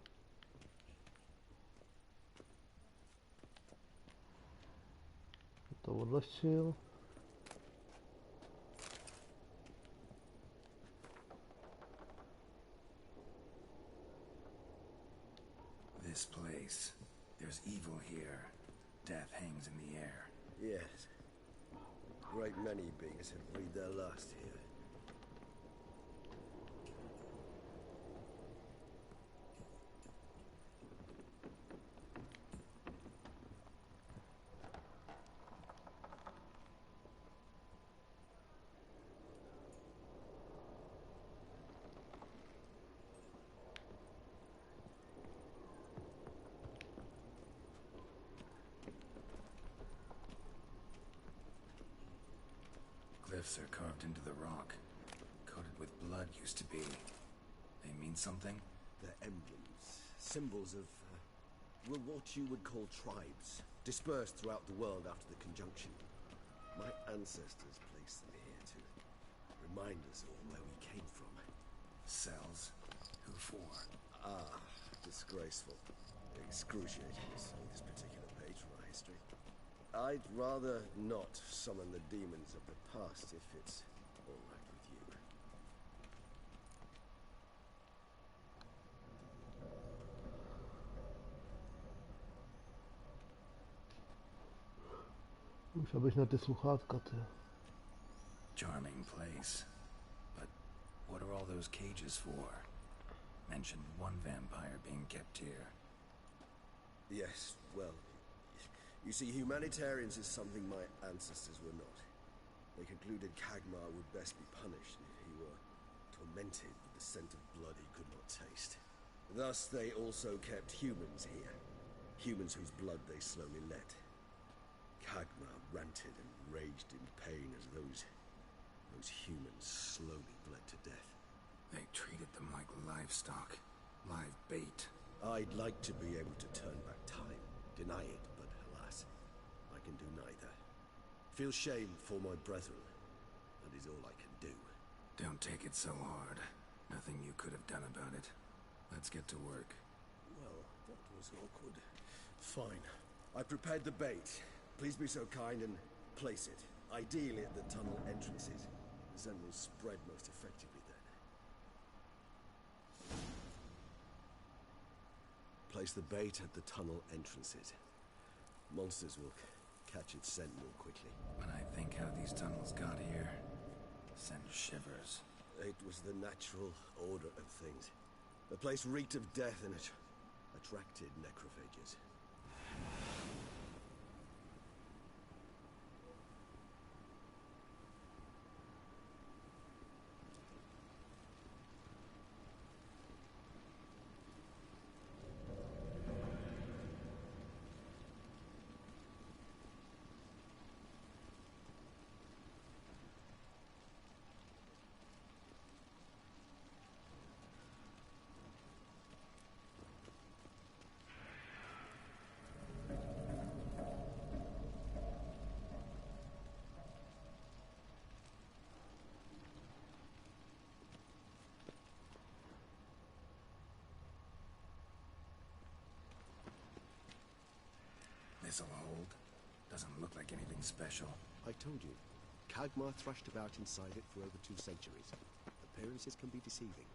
To odlehčil. This place. There's evil here. Death hangs in the air. Yes. Great many beings have breathed their last here. Glyphs are carved into the rock. Coated with blood used to be. They mean something? They're emblems, symbols of, well, what you would call tribes, dispersed throughout the world after the conjunction. My ancestors placed them here to remind us all where we came from. Cells? Who for? Ah, disgraceful. Excruciating to see this particular page from our history. I'd rather not summon the demons of the past if it's all right with you. Už abych na ty sluchátka, ty. Charming place. But what are all those cages for? Mentioned one vampire being kept here. Yes, well, you see, humanitarians is something my ancestors were not. They concluded Kagmar would best be punished if he were tormented with the scent of blood he could not taste. Thus, they also kept humans here. Humans whose blood they slowly let. Kagmar ranted and raged in pain as those humans slowly bled to death. They treated them like livestock. Live bait. I'd like to be able to turn back time, deny it, but alas, I can do neither. Feel shame for my brethren. That is all I can do. Don't take it so hard. Nothing you could have done about it. Let's get to work. Well, that was awkward. Fine. I prepared the bait. Please be so kind and place it. Ideally at the tunnel entrances. The scent will spread most effectively then. Place the bait at the tunnel entrances. Monsters will catch its scent more quickly. When I think how these tunnels got here, send shivers. It was the natural order of things. The place reeked of death and it attracted necrophages. Doesn't look like anything special. I told you. Kagmar thrashed about inside it for over 2 centuries. Appearances can be deceiving.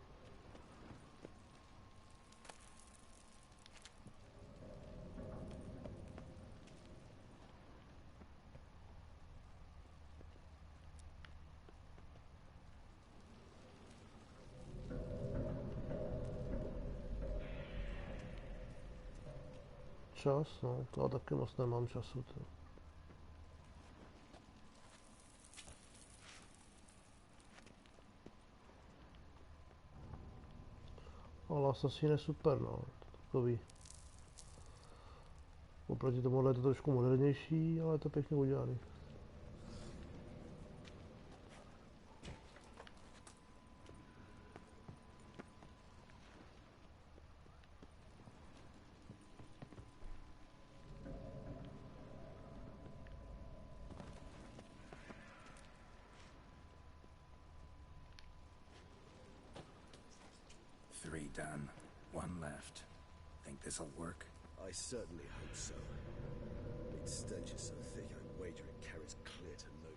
Čas, no, to já taky moc nemám času. To. Ale Assassin je super, no, takový. Oproti tomuhle je to trošku modernější, ale je to pěkně udělaný. Done. One left. Think this'll work? I certainly hope so. Its stench is so thick, I wager it carries clear to nowhere.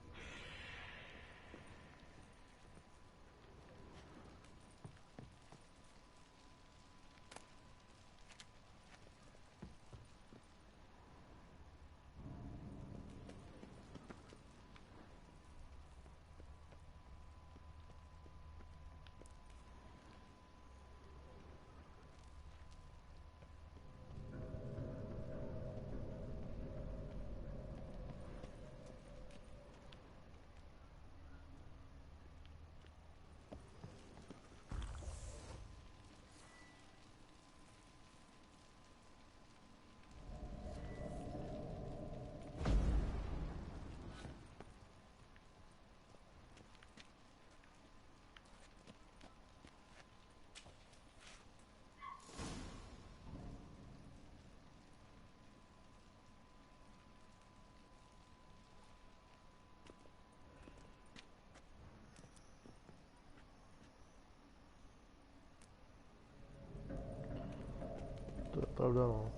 To je pravda, no.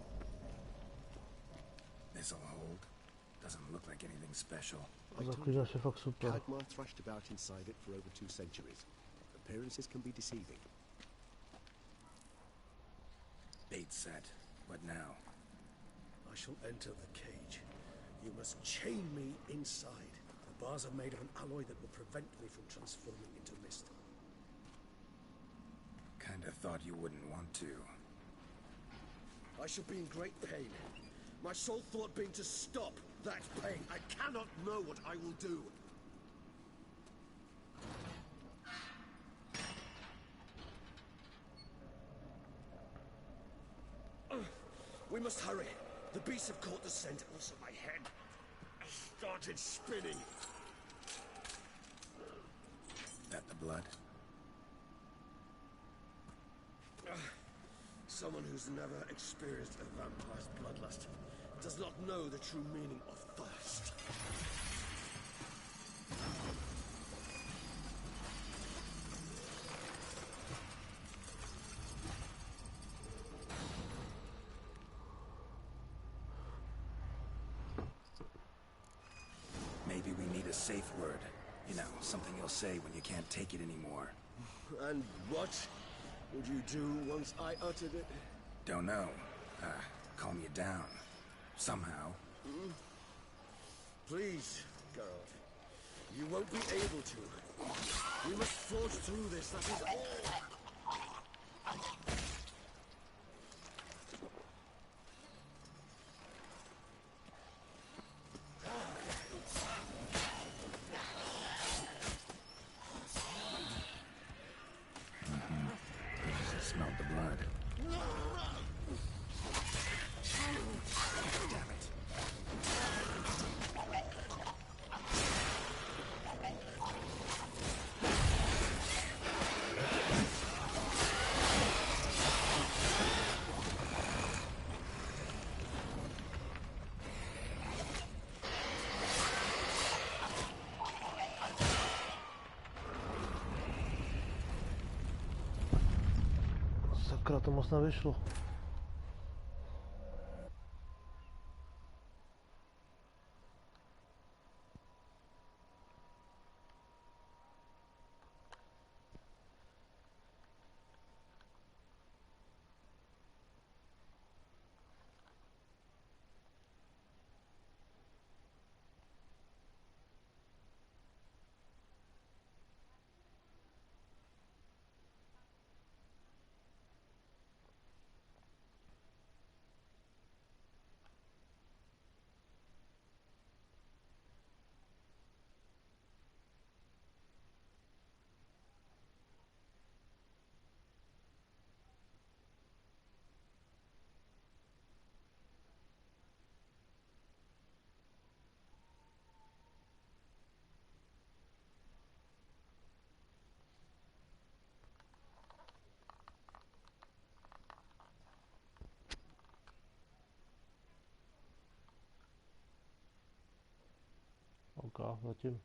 This'll hold. Doesn't look like anything special. Zaklínač je fakt super. Kagmar thrashed about inside it for over 2 centuries. Appearances can be deceiving. Bait set. What now? I shall enter the cage. You must chain me inside. The bars are made of an alloy that will prevent me from transforming into mist. Kinda thought you wouldn't want to. I shall be in great pain. My sole thought being to stop that pain. I cannot know what I will do. We must hurry. The beasts have caught the scent. Also my head started spinning. That the blood? Someone who's never experienced a vampire's bloodlust does not know the true meaning of thirst. Maybe we need a safe word. You know, something you'll say when you can't take it anymore. And what would you do once I uttered it? Don't know. Calm you down. Somehow. Please, Geralt. You won't be able to. We must forge through this, that is all. Smelled the blood. Damn it. Sakra, to moc nevyšlo. já zatím.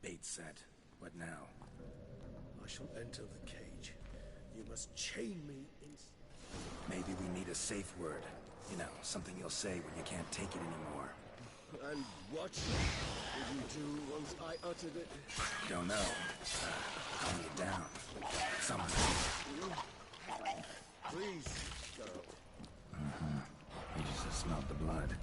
Bait set. What now? I shall enter the cage. You must chain me in... Maybe we need a safe word. You know, something you'll say when you can't take it anymore. And what did you do once I uttered it? Don't know. Calm you down. Somehow. Please, girl. You just smelled the blood.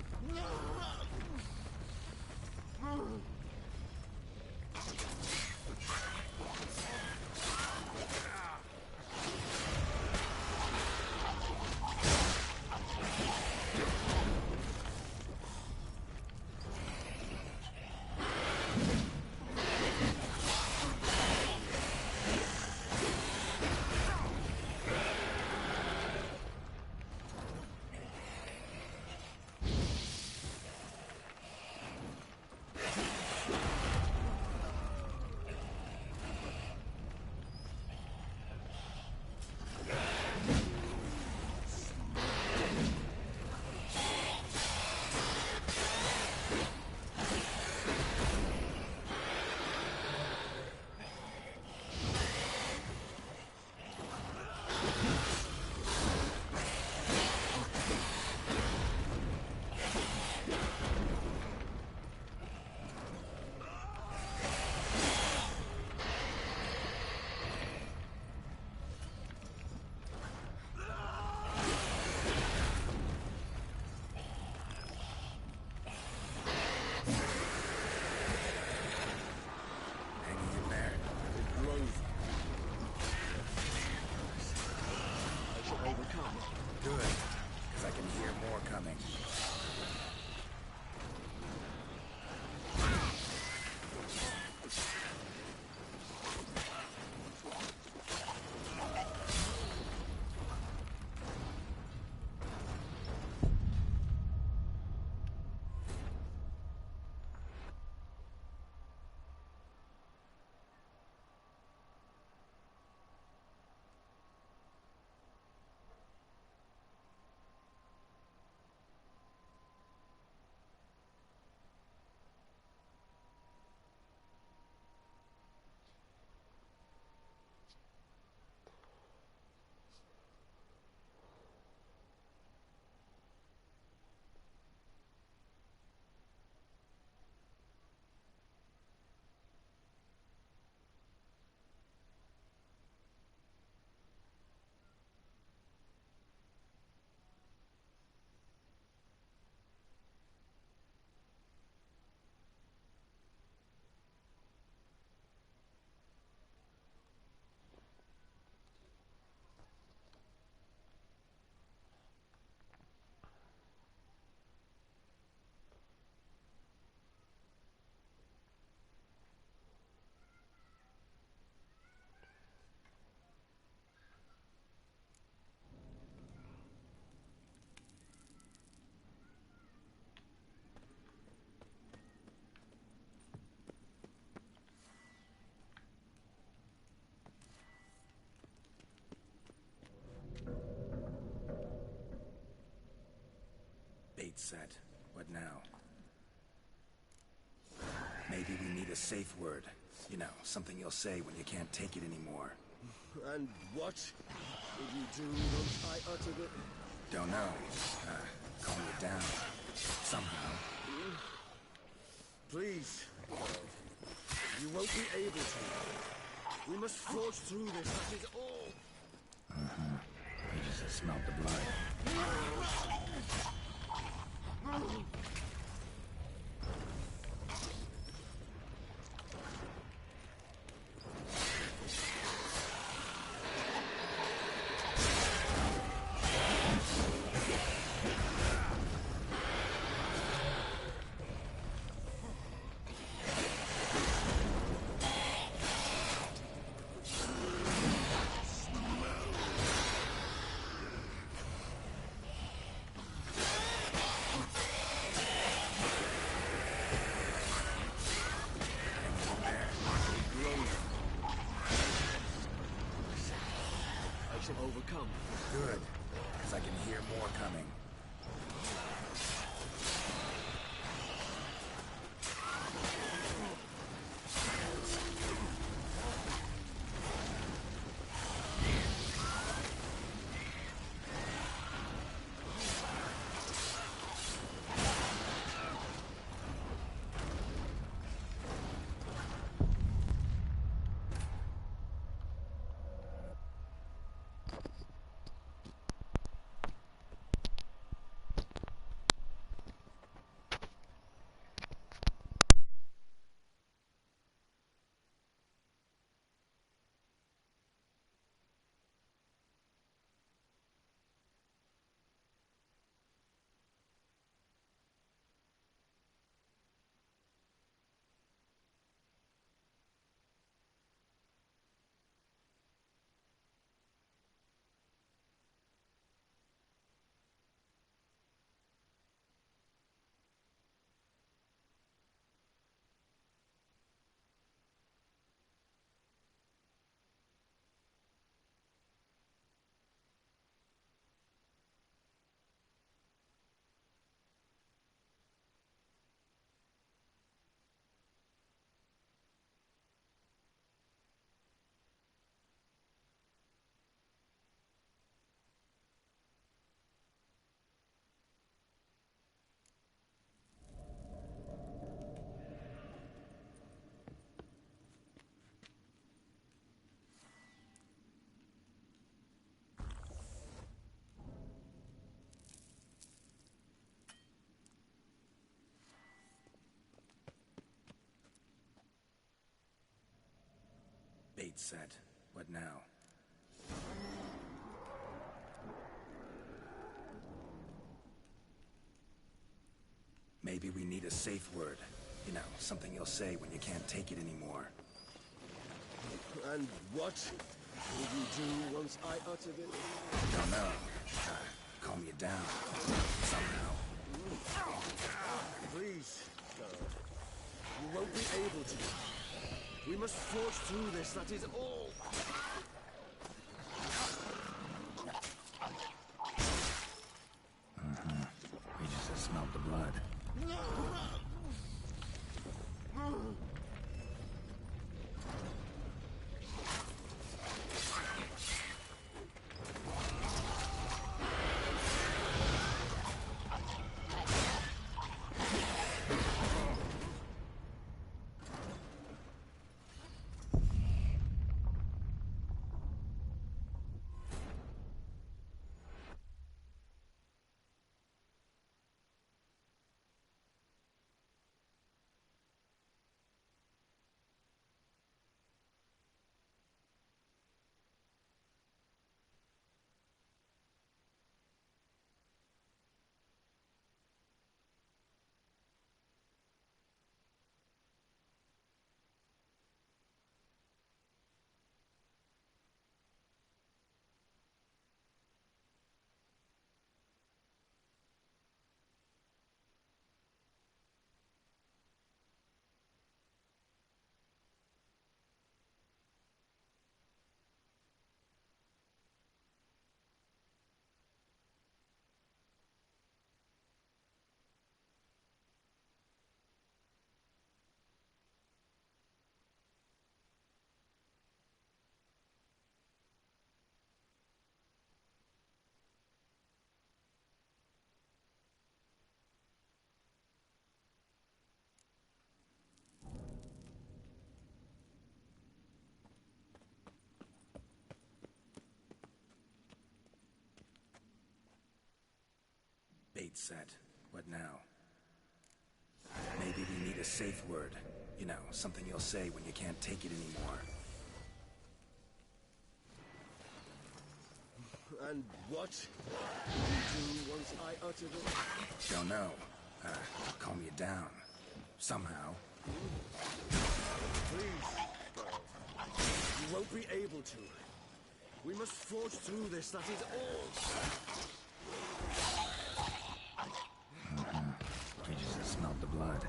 Bait set. What now? Maybe we need a safe word. You know, something you'll say when you can't take it anymore. And what did you do once I uttered it? Don't know. Calm you down. Somehow. Please. You won't be able to. We must forge through this, that is all. You just smelled the blood. Good, because I can hear more coming. Bait set. What now? Maybe we need a safe word. You know, something you'll say when you can't take it anymore. And what will you do once I utter it? Don't know. Calm you down. Somehow. Please, God. You won't be able to. We must forge through this, that is all. We just smelled the blood. Bait set. What now? Maybe we need a safe word. You know, something you'll say when you can't take it anymore. And what will you do once I utter it? Don't know. Calm you down. Somehow. Please, God. You won't be able to. We must forge through this, that is all. We just smelled the blood.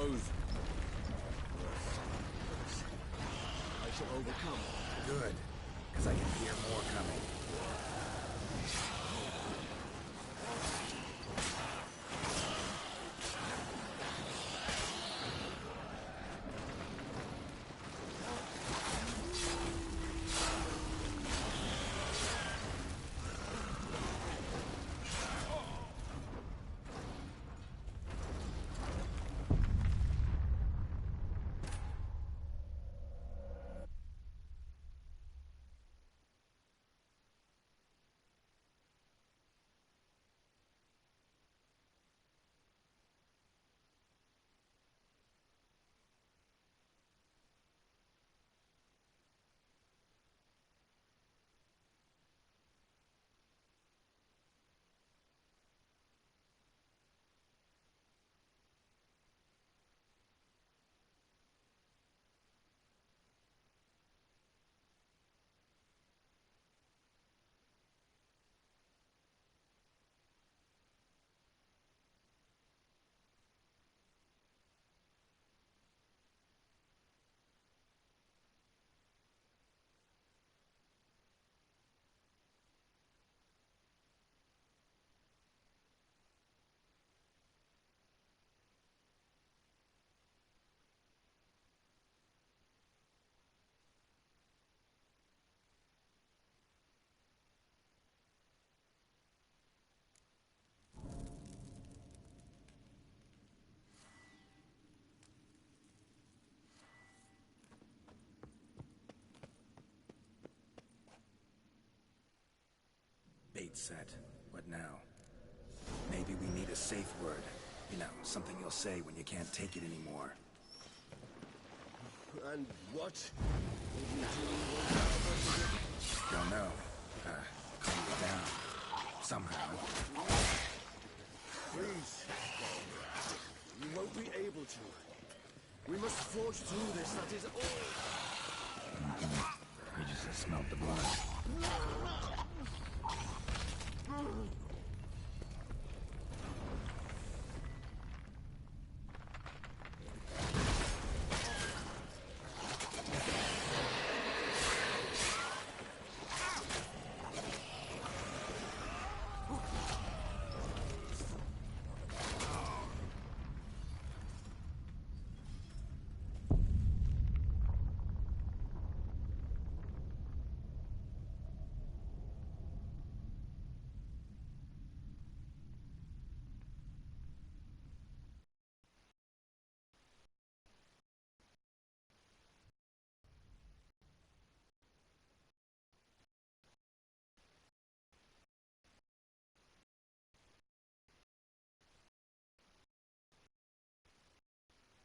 grows I shall overcome. Good, because I can hear more coming. Bait set. What now? Maybe we need a safe word. You know, something you'll say when you can't take it anymore. And what? Don't know. Calm you down. Somehow. Please. You won't be able to. We must forge through this, that is all. We just smelled the blood.